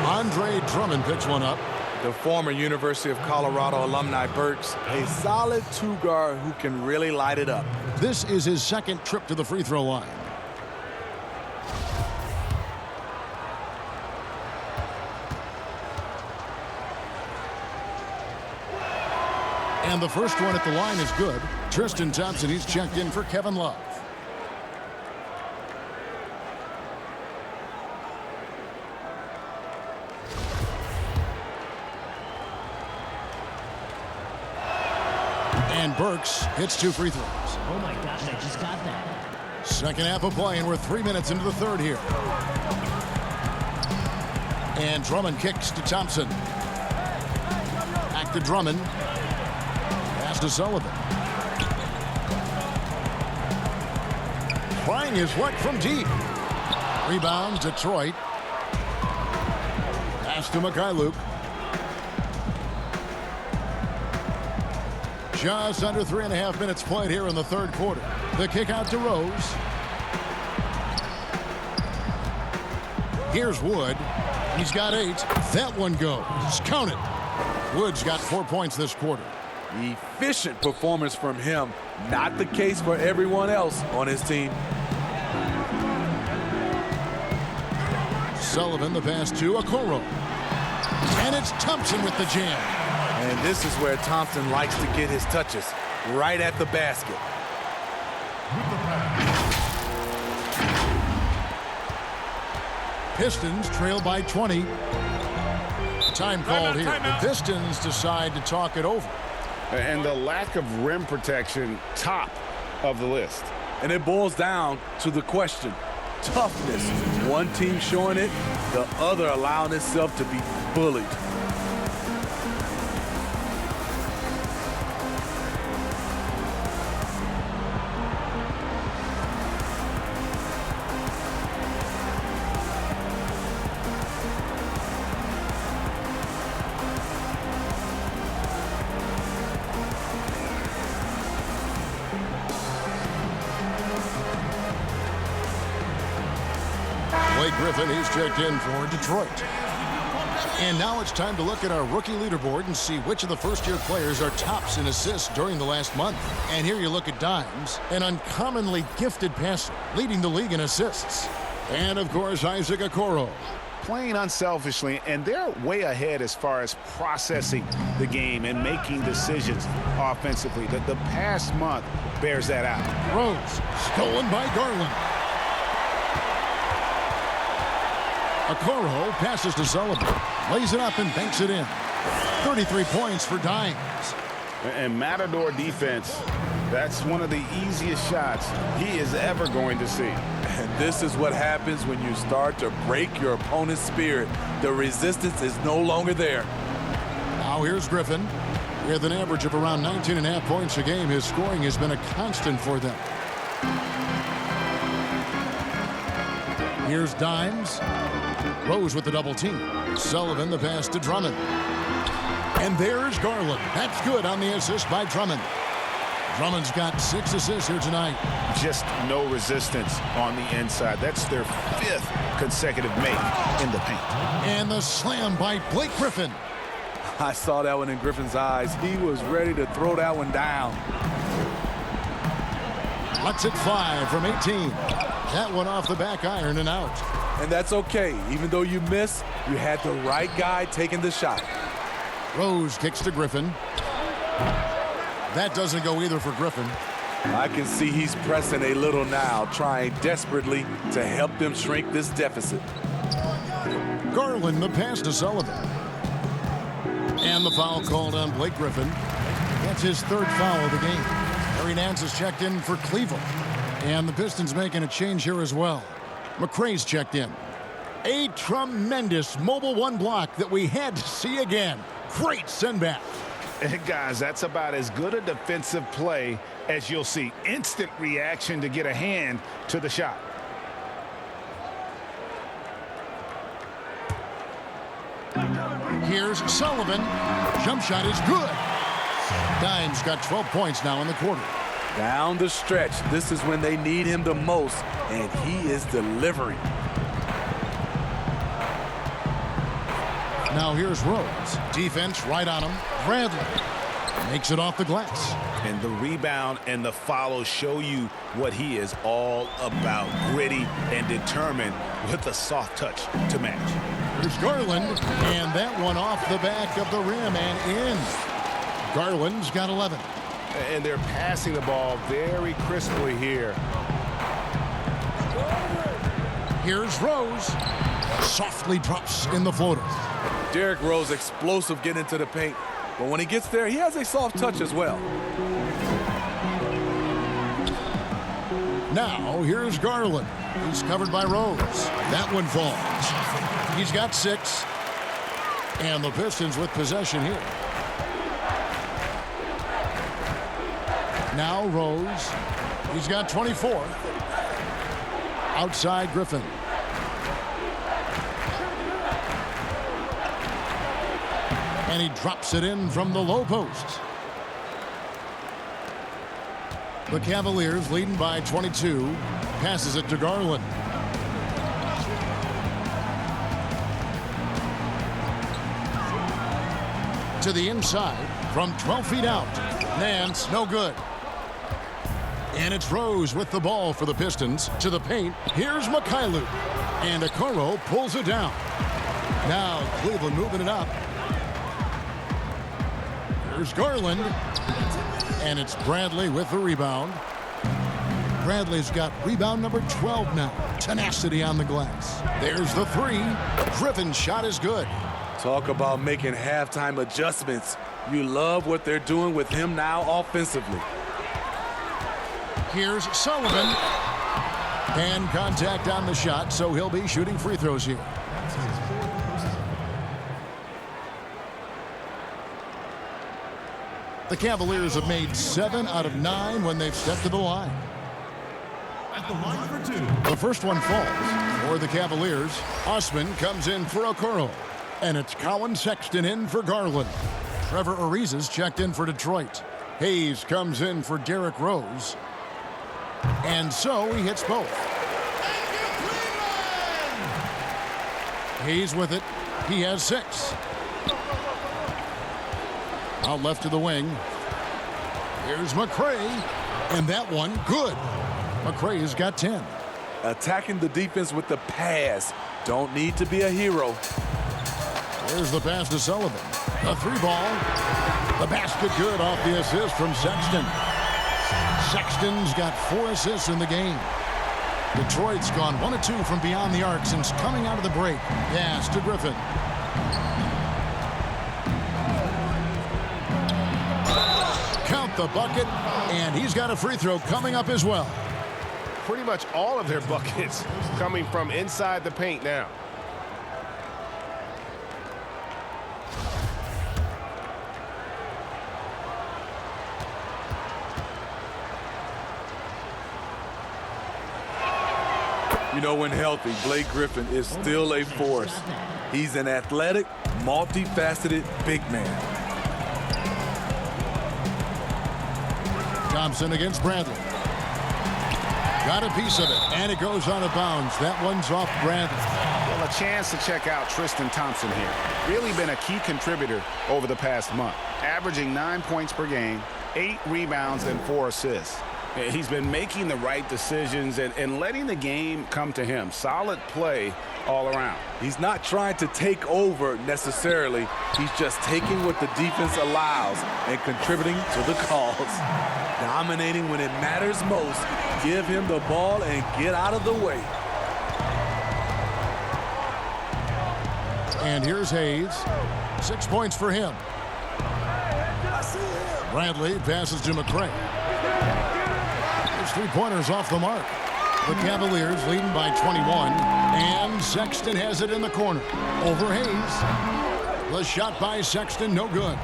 Andre Drummond picks one up.
The former University of Colorado alumni Burks, a solid 2-guard who can really light it up.
This is his second trip to the free throw line. And the first one at the line is good. Tristan Thompson, he's checked in for Kevin Love. And Burks hits 2 free throws.
Oh my gosh, I just got that.
Second half of play, and we're 3 minutes into the third here. And Drummond kicks to Thompson. Back to Drummond. Pass to Sullivan. Trying his luck from deep. Rebound, Detroit. Pass to Mikhailuk. Just under 3.5 minutes played here in the third quarter. The kick out to Rose. Here's Wood. He's got 8. That one goes. Count it. Wood's got 4 points this quarter.
Efficient performance from him. Not the case for everyone else on his team.
Sullivan the pass to Okoro. And it's Thompson with the jam.
And this is where Thompson likes to get his touches, right at the basket.
Pistons trail by 20. Time called here. The Pistons decide to talk it over.
And the lack of rim protection, top of the list.
And it boils down to the question. Toughness. One team showing it, the other allowing itself to be bullied.
Blake Griffin, he's checked in for Detroit. And now it's time to look at our rookie leaderboard and see which of the first-year players are tops in assists during the last month. And here you look at Dimes, an uncommonly gifted passer, leading the league in assists. And, of course, Isaac Okoro.
Playing unselfishly, and they're way ahead as far as processing the game and making decisions offensively. The past month bears that out.
Rose, stolen by Garland. Okoro passes to Sullivan, lays it up and banks it in. 33 points for Dimes.
And Matador defense, that's one of the easiest shots he is ever going to see.
And this is what happens when you start to break your opponent's spirit. The resistance is no longer there.
Now here's Griffin. With an average of around 19.5 points a game, his scoring has been a constant for them. Here's Dimes. Rose with the double team. Sullivan the pass to Drummond. And there's Garland. That's good on the assist by Drummond. Drummond's got 6 assists here tonight.
Just no resistance on the inside. That's their 5th consecutive make in the paint.
And the slam by Blake Griffin.
I saw that one in Griffin's eyes. He was ready to throw that one down.
Lets it fly from 18. That one off the back iron and out.
And that's okay. Even though you miss, you had the right guy taking the shot.
Rose kicks to Griffin. That doesn't go either for Griffin.
I can see he's pressing a little now, trying desperately to help them shrink this deficit.
Garland the pass to Sullivan. And the foul called on Blake Griffin. That's his 3rd foul of the game. Harry Nance is checked in for Cleveland. And the Pistons making a change here as well. McRae's checked in. A tremendous mobile 1 block that we had to see again. Great send back.
And guys, that's about as good a defensive play as you'll see. Instant reaction to get a hand to the shot.
Here's Sullivan. Jump shot is good. Dimes got 12 points now in the quarter.
Down the stretch, this is when they need him the most, and he is delivering.
Now here's Rose. Defense right on him. Bradley makes it off the glass.
And the rebound and the follow show you what he is all about. Gritty and determined with a soft touch to match.
There's Garland, and that one off the back of the rim and in. Garland's got 11.
And they're passing the ball very crisply here.
Here's Rose. Softly drops in the floater.
Derrick Rose explosive getting into the paint, but when he gets there, he has a soft touch as well.
Now here's Garland. He's covered by Rose. That one falls. He's got 6. And the Pistons with possession here. Now Rose. He's got 24. Outside Griffin. And he drops it in from the low post. The Cavaliers leading by 22. Passes it to Garland. To the inside from 12 feet out. Nance, no good. And it's Rose with the ball for the Pistons. To the paint, here's Mikhailuk. And Okoro pulls it down. Now Cleveland moving it up. There's Garland. And it's Bradley with the rebound. Bradley's got rebound number 12 now. Tenacity on the glass. There's the three. Griffin's shot is good.
Talk about making halftime adjustments. You love what they're doing with him now offensively.
Here's Sullivan. And contact on the shot, so he'll be shooting free throws here. The Cavaliers have made 7 out of 9 when they've stepped to the line.
At the line for 2.
The first one falls for the Cavaliers. Osman comes in for Okoro. And it's Colin Sexton in for Garland. Trevor Ariza's checked in for Detroit. Hayes comes in for Derrick Rose. And so he hits both. Hayes with it. He has 6. Out left to the wing. Here's McCray. And that one, good. McCray has got 10.
Attacking the defense with the pass. Don't need to be a hero.
There's the pass to Sullivan. A 3-ball. The basket good off the assist from Sexton. Sexton's got 4 assists in the game. Detroit's gone 1 of 2 from beyond the arc since coming out of the break. Pass to Griffin. Count the bucket, and he's got a free throw coming up as well.
Pretty much all of their buckets coming from inside the paint now.
You know, when healthy, Blake Griffin is still a force. He's an athletic, multifaceted big man.
Thompson against Bradley. Got a piece of it, and it goes out of bounds. That one's off Bradley.
Well, a chance to check out Tristan Thompson here. Really been a key contributor over the past month. Averaging 9 points per game, 8 rebounds, and 4 assists. He's been making the right decisions and letting the game come to him. Solid play all around.
He's not trying to take over necessarily. He's just taking what the defense allows and contributing to the cause. Dominating when it matters most. Give him the ball and get out of the way.
And here's Hayes. 6 points for him. Bradley passes to McCray. His 3-pointers off the mark. The Cavaliers leading by 21. And Sexton has it in the corner. Over Hayes. The shot by Sexton, no good.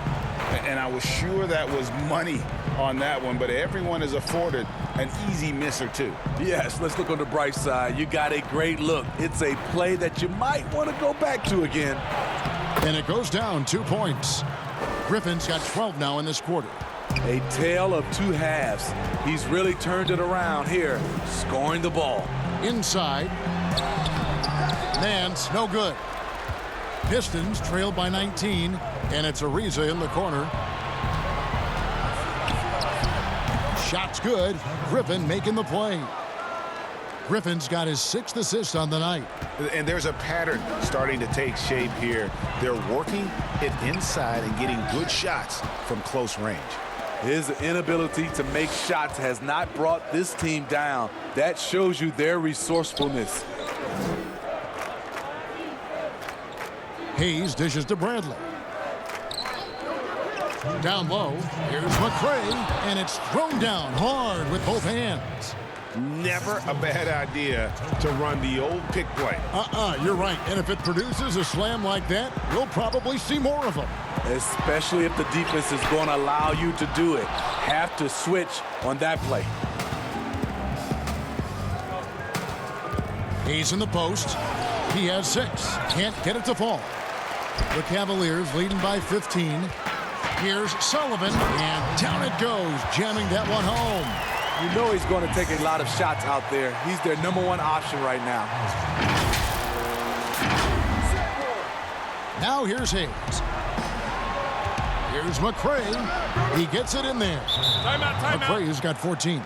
And I was sure that was money on that one, but everyone is afforded an easy miss or two.
Yes, let's look on the bright side. You got a great look. It's a play that you might want to go back to again.
And it goes down 2 points. Griffin's got 12 now in this quarter.
A tale of 2 halves. He's really turned it around here, scoring the ball.
Inside. Nance, no good. Pistons trailed by 19, and it's Ariza in the corner. Shot's good. Griffin making the play. Griffin's got his 6th assist on the night.
And there's a pattern starting to take shape here. They're working it inside and getting good shots from close range.
His inability to make shots has not brought this team down. That shows you their resourcefulness.
Hayes dishes to Bradley. Down low, here's McCray, and it's thrown down hard with both hands.
Never a bad idea to run the old pick play.
You're right. And if it produces a slam like that, we'll probably see more of them.
Especially if the defense is going to allow you to do it. Have to switch on that play.
He's in the post. He has 6. Can't get it to fall. The Cavaliers leading by 15. Here's Sullivan, and down it goes, jamming that one home.
You know he's going to take a lot of shots out there. He's their #1 option right now.
Now here's Hayes. Here's McCray. He gets it in there.
Timeout.
McCray has got 14.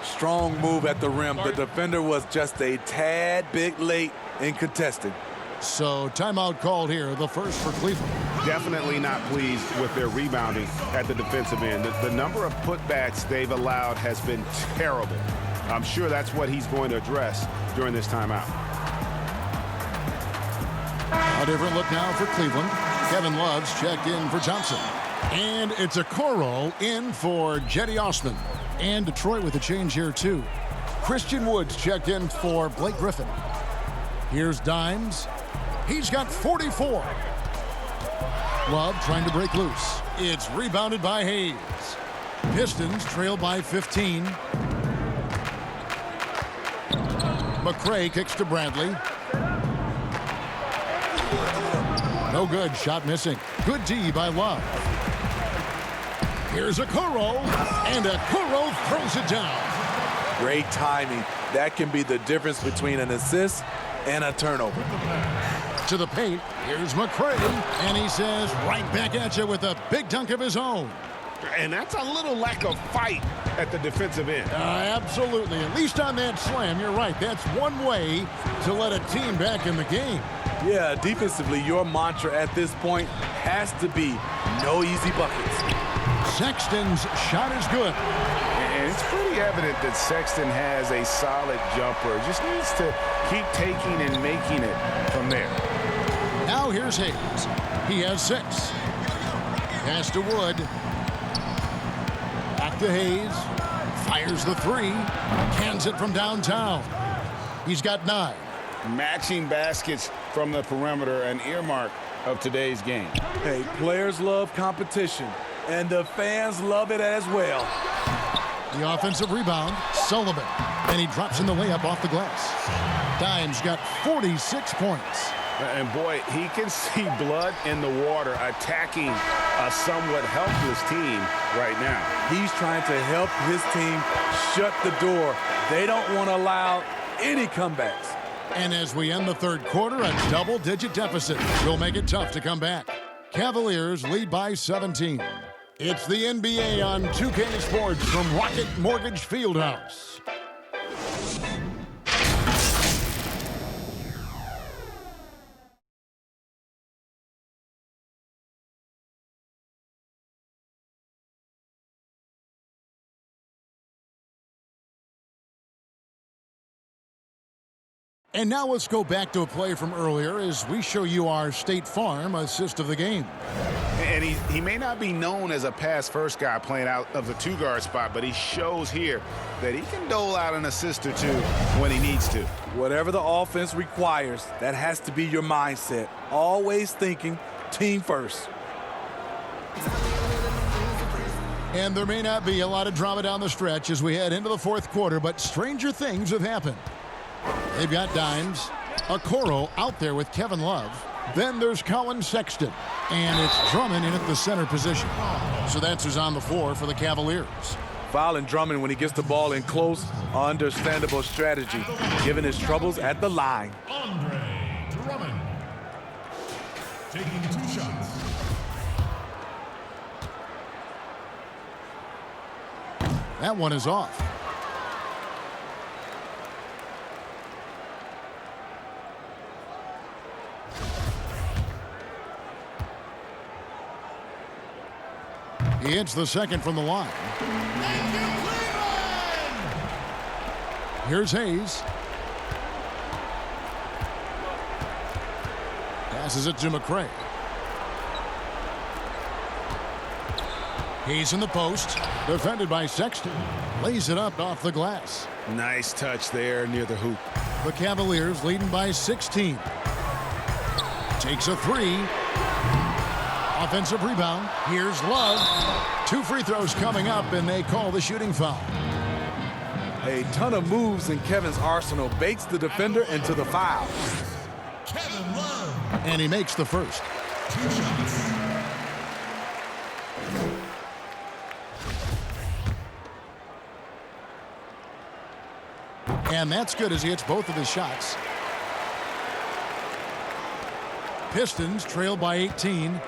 Strong move at the rim. The defender was just a tad bit late in contesting.
So timeout called here, the first for Cleveland.
Definitely not pleased with their rebounding at the defensive end. The number of putbacks they've allowed has been terrible. I'm sure that's what he's going to address during this timeout.
A different look now for Cleveland. Kevin Love's checked in for Thompson. And it's a Coro in for Jetty Osman. And Detroit with a change here, too. Christian Woods checked in for Blake Griffin. Here's Dimes. He's got 44. Love trying to break loose. It's rebounded by Hayes. Pistons trail by 15. McRae kicks to Bradley. No good. Shot missing. Good D by Love. Here's Okoro, and Okoro throws it down.
Great timing. That can be the difference between an assist and a turnover.
To the paint, here's McRae, and he says right back at you with a big dunk of his own.
And that's a little lack of fight at the defensive end.
Absolutely. At least on that slam, you're right. That's one way to let a team back in the game.
Yeah, defensively, your mantra at this point has to be no easy buckets.
Sexton's shot is good.
And it's pretty evident that Sexton has a solid jumper. Just needs to keep taking and making it from there.
Now here's Hayes. He has 6. Pass to Wood. Back to Hayes. Fires the 3. Cans it from downtown. He's got 9.
Matching baskets from the perimeter, an earmark of today's game.
Hey, players love competition, and the fans love it as well.
The offensive rebound, Sullivan. And he drops in the layup off the glass. Dimes got 46 points.
And boy, he can see blood in the water attacking a somewhat helpless team right now.
He's trying to help his team shut the door. They don't want to allow any comebacks.
And as we end the third quarter, a double-digit deficit will make it tough to come back. Cavaliers lead by 17. It's the NBA on 2K Sports from Rocket Mortgage Fieldhouse. And now let's go back to a play from earlier as we show you our State Farm assist of the game.
And he may not be known as a pass-first guy playing out of the 2-guard spot, but he shows here that he can dole out an assist or 2 when he needs to.
Whatever the offense requires, that has to be your mindset. Always thinking team first.
And there may not be a lot of drama down the stretch as we head into the fourth quarter, but stranger things have happened. They've got Dimes, Okoro out there with Kevin Love. Then there's Colin Sexton, and it's Drummond in at the center position. So that's who's on the floor for the Cavaliers.
Fouling Drummond when he gets the ball in close, understandable strategy, given his troubles at the line.
Andre Drummond taking 2 shots.
That one is off. He hits the second from the line. Here's Hayes. Passes it to McRae. Hayes in the post. Defended by Sexton. Lays it up off the glass.
Nice touch there near the hoop.
The Cavaliers leading by 16. Takes a 3. Offensive rebound. Here's Love. 2 free throws coming up, and they call the shooting foul.
A ton of moves in Kevin's arsenal bakes the defender into the foul.
Kevin Love.
And he makes the first.
2 shots.
And that's good as he hits both of his shots. Pistons trail by 18.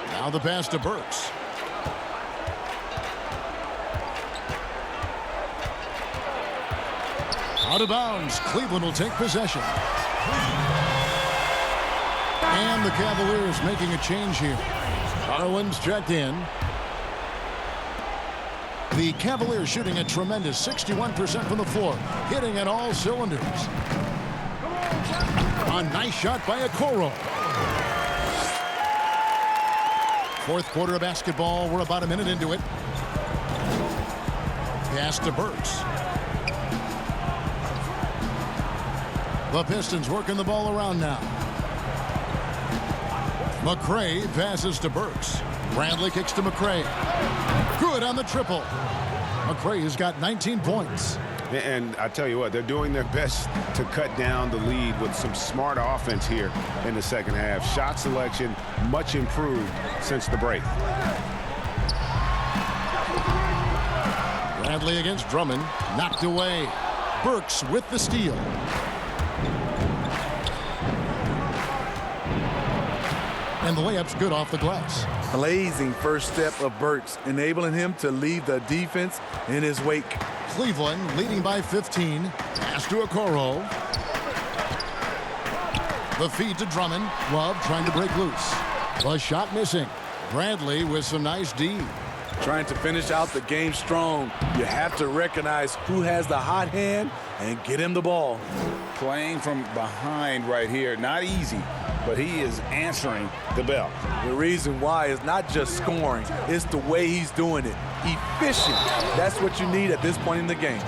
Now the pass to Burks. Out of bounds. Cleveland will take possession. And the Cavaliers making a change here. Garland's checked in. The Cavaliers shooting a tremendous 61% from the floor, hitting on all cylinders. A nice shot by Okoro. Fourth quarter of basketball. We're about a minute into it. Pass to Burks. The Pistons working the ball around now. McRae passes to Burks. Bradley kicks to McRae. Good on the triple. McRae has got 19 points.
And I tell you what, they're doing their best to cut down the lead with some smart offense here in the second half. Shot selection much improved since the break.
Bradley against Drummond. Knocked away. Burks with the steal. And the layup's good off the glass.
Blazing first step of Burks, enabling him to leave the defense in his wake.
Cleveland leading by 15. Pass to Okoro. The feed to Drummond. Love trying to break loose. The shot missing. Bradley with some nice D.
Trying to finish out the game strong. You have to recognize who has the hot hand and get him the ball.
Playing from behind right here, not easy, but he is answering the bell.
The reason why is not just scoring, it's the way he's doing it. Efficient. That's what you need at this point in the game.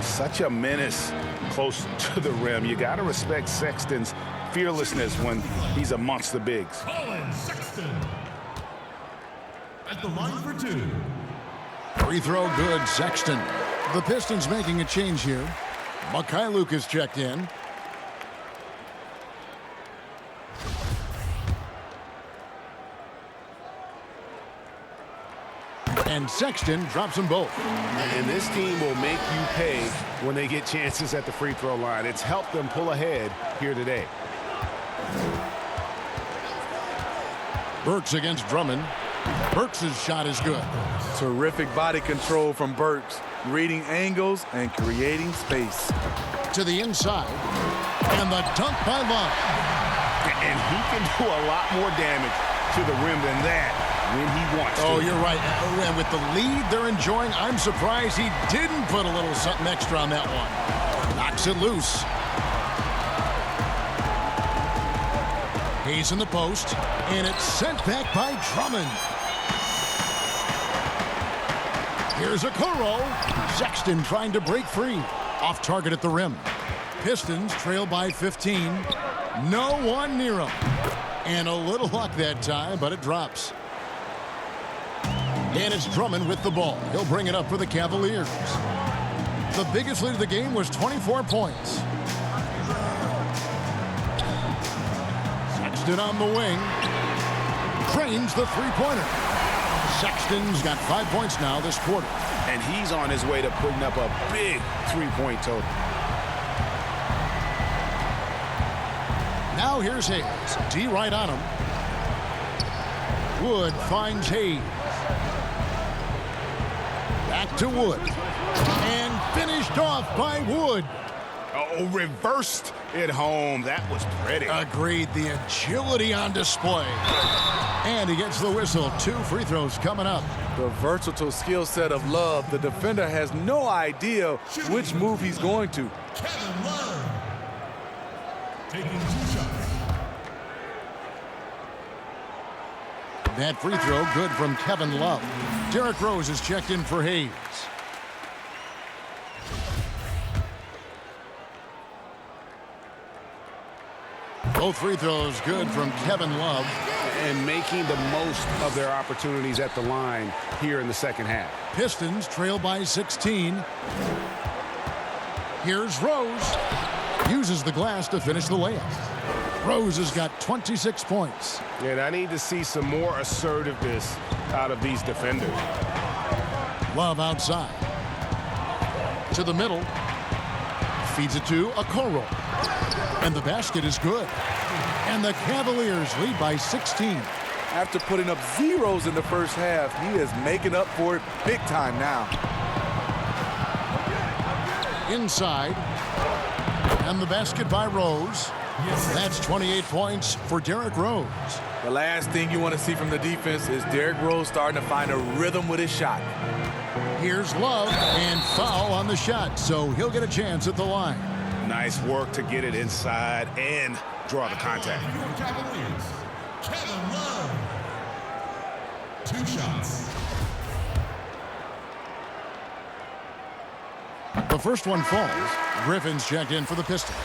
Such a menace close to the rim. You got to respect Sexton's fearlessness when he's amongst the bigs.
Colin Sexton at the line for two.
Free throw good, Sexton. The Pistons making a change here. Mikhailuk is checked in. And Sexton drops them both.
And this team will make you pay when they get chances at the free throw line. It's helped them pull ahead here today.
Burks against Drummond. Burks' shot is good.
Terrific body control from Burks, reading angles and creating space.
To the inside. And the dunk by Love.
And he can do a lot more damage to the rim than that when he wants to.
Oh, you're right. And with the lead they're enjoying, I'm surprised he didn't put a little something extra on that one. Knocks it loose. He's in the post, and it's sent back by Drummond. Here's Okoro. Sexton trying to break free. Off target at the rim. Pistons trail by 15. No one near him. And a little luck that time, but it drops. And it's Drummond with the ball. He'll bring it up for the Cavaliers. The biggest lead of the game was 24 points. Sexton on the wing. Trains the three-pointer. Sexton's got 5 points now this quarter.
And he's on his way to putting up a big three-point total.
Now here's Hayes. D right on him. Wood finds Hayes. Back to Wood. And finished off by Wood.
Oh, reversed it home. That was pretty.
Agreed. The agility on display. And he gets the whistle. 2 free throws coming up.
The versatile skill set of Love. The defender has no idea which move he's going to.
Kevin Love taking 2 shots.
That free throw good from Kevin Love. Derrick Rose is checked in for Hayes. Both free throws good from Kevin Love.
And making the most of their opportunities at the line here in the second half.
Pistons trail by 16. Here's Rose. Uses the glass to finish the layup. Rose has got 26 points.
And I need to see some more assertiveness out of these defenders.
Love outside. To the middle. Feeds it to Okoro. And the basket is good. And the Cavaliers lead by 16.
After putting up zeros in the first half, he is making up for it big time now.
Inside. And the basket by Rose. That's 28 points for Derrick Rose.
The last thing you want to see from the defense is Derrick Rose starting to find a rhythm with his shot.
Here's Love, and foul on the shot, so he'll get a chance at the line.
Nice work to get it inside and draw the contact.
New York Cavaliers, Kevin Love. 2 shots.
The first one falls. Griffin's checked in for the Pistons.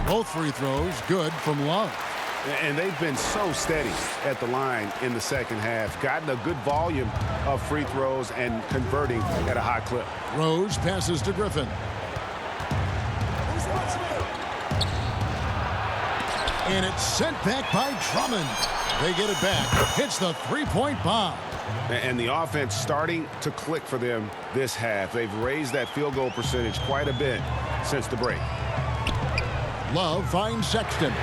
Both free throws good from Love.
And they've been so steady at the line in the second half. Gotten a good volume of free throws and converting at a high clip.
Rose passes to Griffin. And it's sent back by Drummond. They get it back. Hits the three-point bomb.
And the offense starting to click for them this half. They've raised that field goal percentage quite a bit since the break.
Love finds Sexton.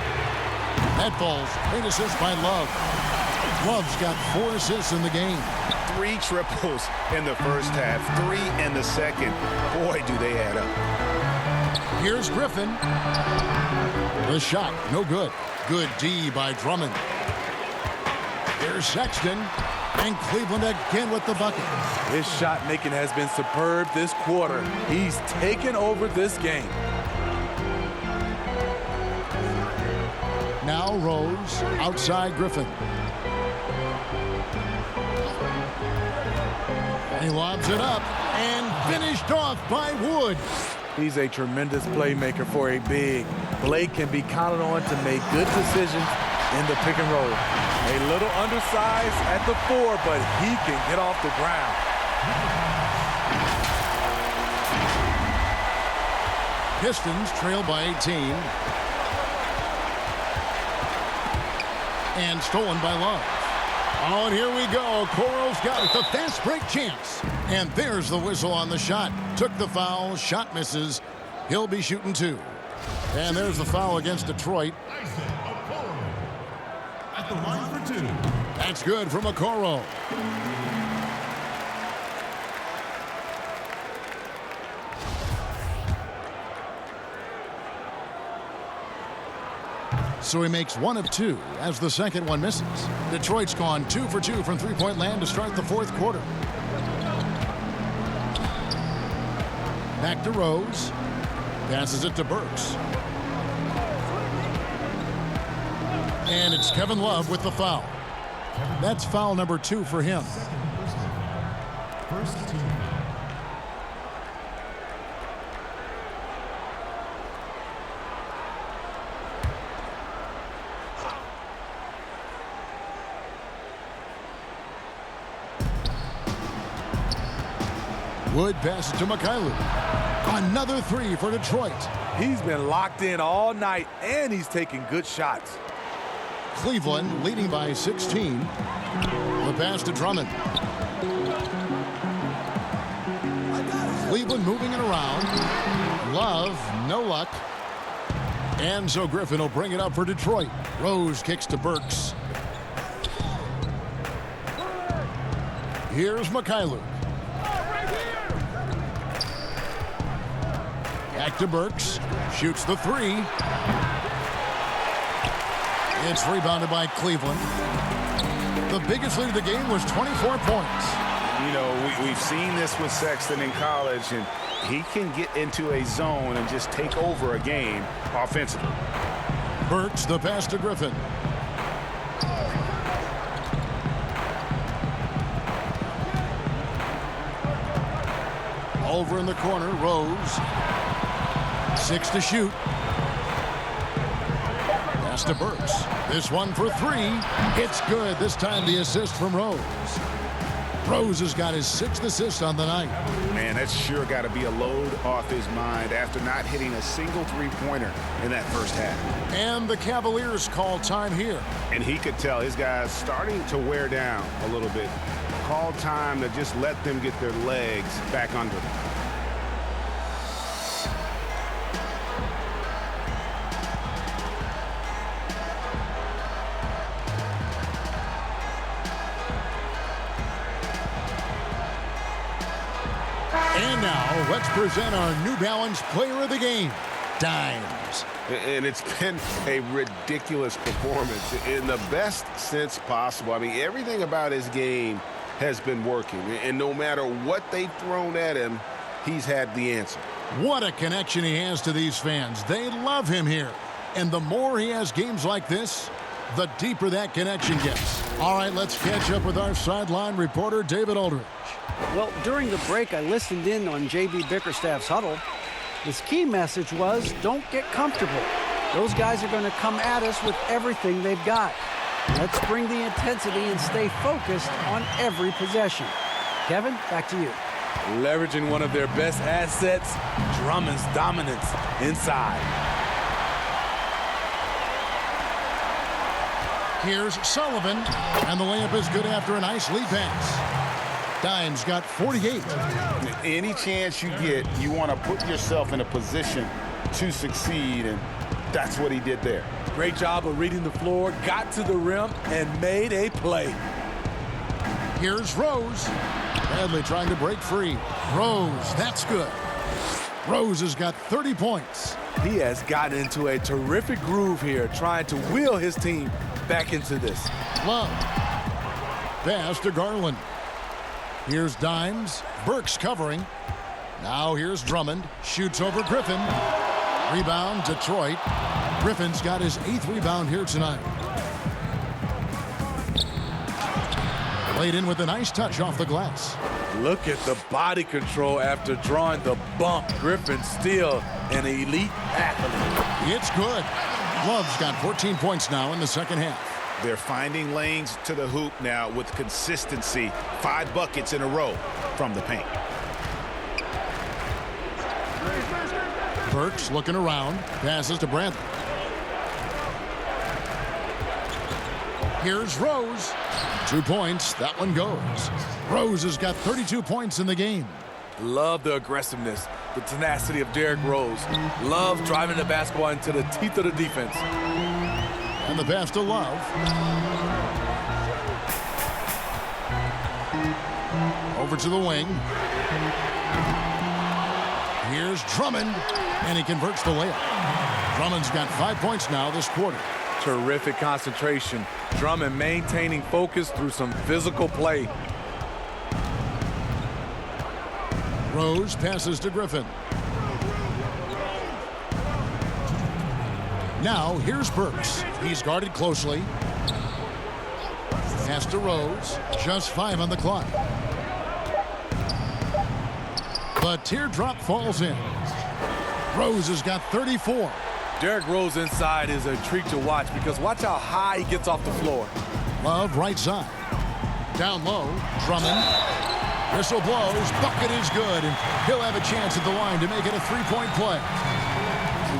That falls. Great assist by Love. Love's got 4 assists in the game.
3 triples in the first half, 3 in the second. Boy, do they add up.
Here's Griffin. The shot, no good. Good D by Drummond. Here's Sexton. And Cleveland again with the bucket.
His shot making has been superb this quarter. He's taken over this game.
Now Rose outside Griffin. He lobs it up and finished off by Wood.
He's a tremendous playmaker for a big. Blake can be counted on to make good decisions in the pick and roll. A little undersized at the 4, but he can get off the ground.
Pistons trail by 18. And stolen by Love. Oh, and here we go. Coral's got it. The fast break chance. And there's the whistle on the shot. Took the foul. Shot misses. He'll be shooting 2. And there's the foul against Detroit.
At the line for 2.
That's good from Okoro. So he makes 1 of 2 as the second one misses. Detroit's gone 2 for 2 from three-point land to start the 4th quarter. Back to Rose. Passes it to Burks. And it's Kevin Love with the foul. That's foul number 2 for him.
First team.
Wood passes to Mikhailuk. Another 3 for Detroit.
He's been locked in all night, and he's taking good shots.
Cleveland leading by 16. The pass to Drummond. Cleveland moving it around. Love, no luck. And so Griffin will bring it up for Detroit. Rose kicks to Burks. Here's Mikhailuk. Back to Burks. Shoots the 3. It's rebounded by Cleveland. The biggest lead of the game was 24 points.
You know, we've seen this with Sexton in college, and he can get into a zone and just take over a game offensively.
Burks, the pass to Griffin. Over in the corner, Rose. 6 to shoot. Pass to Burks. This one for 3. It's good. This time the assist from Rose. Rose has got his 6th assist on the night.
Man, that's sure got to be a load off his mind after not hitting a single three-pointer in that first half.
And the Cavaliers call time here.
And he could tell his guys starting to wear down a little bit. Called time to just let them get their legs back under them.
And now, let's present our New Balance Player of the Game, Dimes.
And it's been a ridiculous performance in the best sense possible. I mean, everything about his game has been working. And no matter what they've thrown at him, he's had the answer.
What a connection he has to these fans. They love him here. And the more he has games like this, the deeper that connection gets. All right, let's catch up with our sideline reporter, David Aldridge.
Well, during the break, I listened in on J.B. Bickerstaff's huddle. His key message was, don't get comfortable. Those guys are going to come at us with everything they've got. Let's bring the intensity and stay focused on every possession. Kevin, back to you.
Leveraging one of their best assets, Drummond's dominance inside.
Here's Sullivan, and the layup is good after a nice lead pass. Dimes got 48.
Any chance you get, you want to put yourself in a position to succeed, and that's what he did there.
Great job of reading the floor, got to the rim, and made a play.
Here's Rose. Bradley trying to break free. Rose, that's good. Rose has got 30 points.
He has gotten into a terrific groove here, trying to wheel his team back into this.
Love. Pass to Garland. Here's Dimes. Burks covering. Now here's Drummond. Shoots over Griffin. Rebound, Detroit. Griffin's got his 8th rebound here tonight. Laid in with a nice touch off the glass.
Look at the body control after drawing the bump. Griffin still an elite athlete.
It's good. Love's got 14 points now in the second half.
They're finding lanes to the hoop now with consistency. 5 buckets in a row from the paint.
Burks looking around. Passes to Bradley. Here's Rose. 2 points. That one goes. Rose has got 32 points in the game.
Love the aggressiveness, the tenacity of Derrick Rose. Love driving the basketball into the teeth of the defense.
And the pass to Love. Over to the wing. Here's Drummond, and he converts the layup. Drummond's got 5 points now this quarter.
Terrific concentration. Drummond maintaining focus through some physical play.
Rose passes to Griffin. Now here's Burks. He's guarded closely. Pass to Rose. Just 5 on the clock. The teardrop falls in. Rose has got 34.
Derrick Rose inside is a treat to watch because watch how high he gets off the floor.
Love right side. Down low. Drummond. Whistle blows. Bucket is good. And he'll have a chance at the line to make it a 3-point play.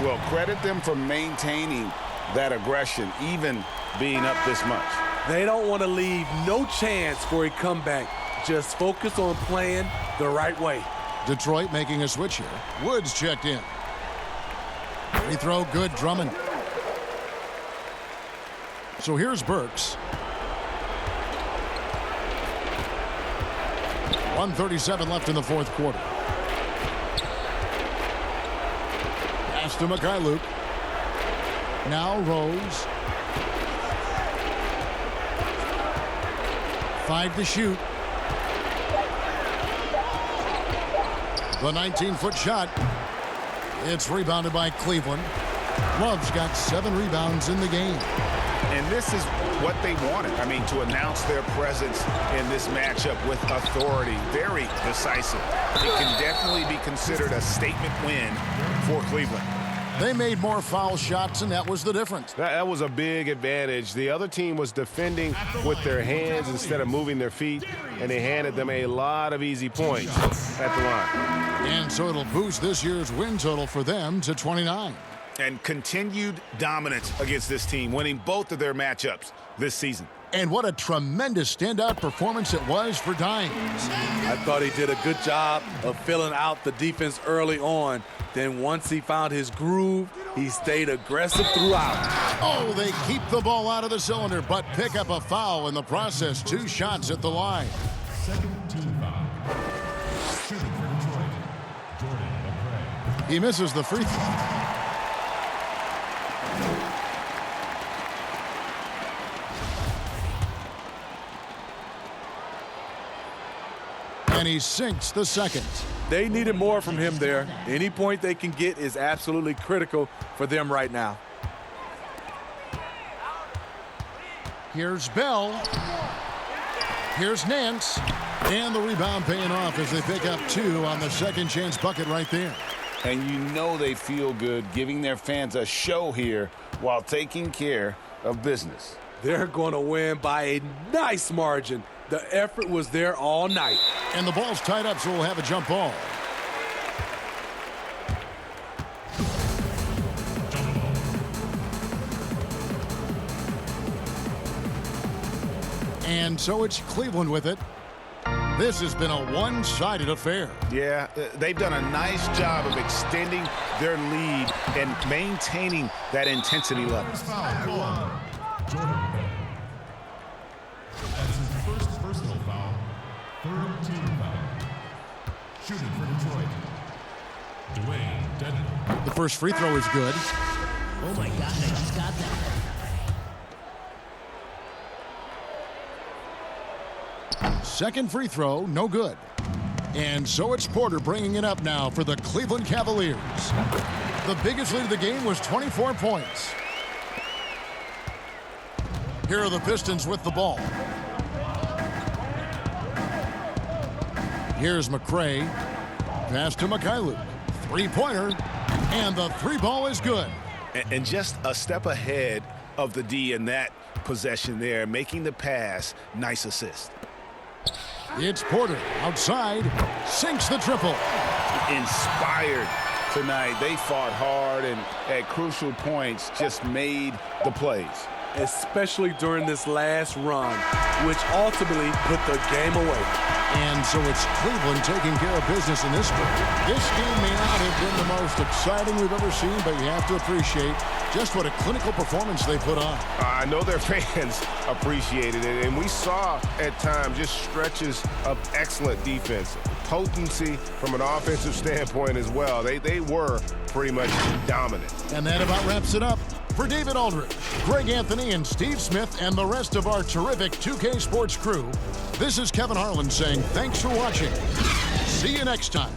Well, credit them for maintaining that aggression, even being up this much.
They don't want to leave no chance for a comeback. Just focus on playing the right way.
Detroit making a switch here. Woods checked in. Free throw, good. Drummond. So here's Burks. 1:37 left in the fourth quarter. Pass to Mikhailuk. Now Rose. 5 to shoot. The 19-foot shot. It's rebounded by Cleveland. Love's got 7 rebounds in the game.
And this is what they wanted. I mean, to announce their presence in this matchup with authority. Very decisive. It can definitely be considered a statement win for Cleveland.
They made more foul shots, and that was the difference.
That was a big advantage. The other team was defending with their hands instead of moving their feet, and they handed them a lot of easy points at the line.
And so it'll boost this year's win total for them to 29.
And continued dominance against this team, winning both of their matchups this season.
And what a tremendous standout performance it was for Dimes.
I thought he did a good job of filling out the defense early on. Then once he found his groove, he stayed aggressive throughout.
Oh, they keep the ball out of the cylinder, but pick up a foul in the process. 2 shots at the line.
Second team foul. Shooting for Detroit, Jordan McRae.
He misses the free throw. And he sinks the second.
They needed more from him there. Any point they can get is absolutely critical for them right now.
Here's Bell. Here's Nance. And the rebound paying off as they pick up 2 on the second chance bucket right there.
And you know they feel good giving their fans a show here while taking care of business.
They're going to win by a nice margin. The effort was there all night.
And the ball's tied up, so we'll have a jump ball. And so it's Cleveland with it. This has been a one-sided affair.
Yeah, they've done a nice job of extending their lead and maintaining that intensity level.
Jordan. That's his first personal foul. Third team foul. Shooting for Detroit. Dwayne Dedmon.
The first free throw is good.
Oh my God, I just got that.
Second free throw, no good. And so it's Porter bringing it up now for the Cleveland Cavaliers. The biggest lead of the game was 24 points. Here are the Pistons with the ball. Here's McRae. Pass to Mikhailuk. Three-pointer. And the three ball is good.
And just a step ahead of the D in that possession there, making the pass. Nice assist.
It's Porter outside. Sinks the triple.
Inspired tonight. They fought hard and at crucial points just made the plays.
Especially during this last run, which ultimately put the game away.
And so it's Cleveland taking care of business in this one. This game may not have been the most exciting we've ever seen, but you have to appreciate just what a clinical performance they put on.
I know their fans appreciated it, and we saw at times just stretches of excellent defense. Potency from an offensive standpoint as well. They were pretty much dominant.
And that about wraps it up. For David Aldridge, Greg Anthony, and Steve Smith, and the rest of our terrific 2K Sports crew, this is Kevin Harlan saying thanks for watching. See you next time.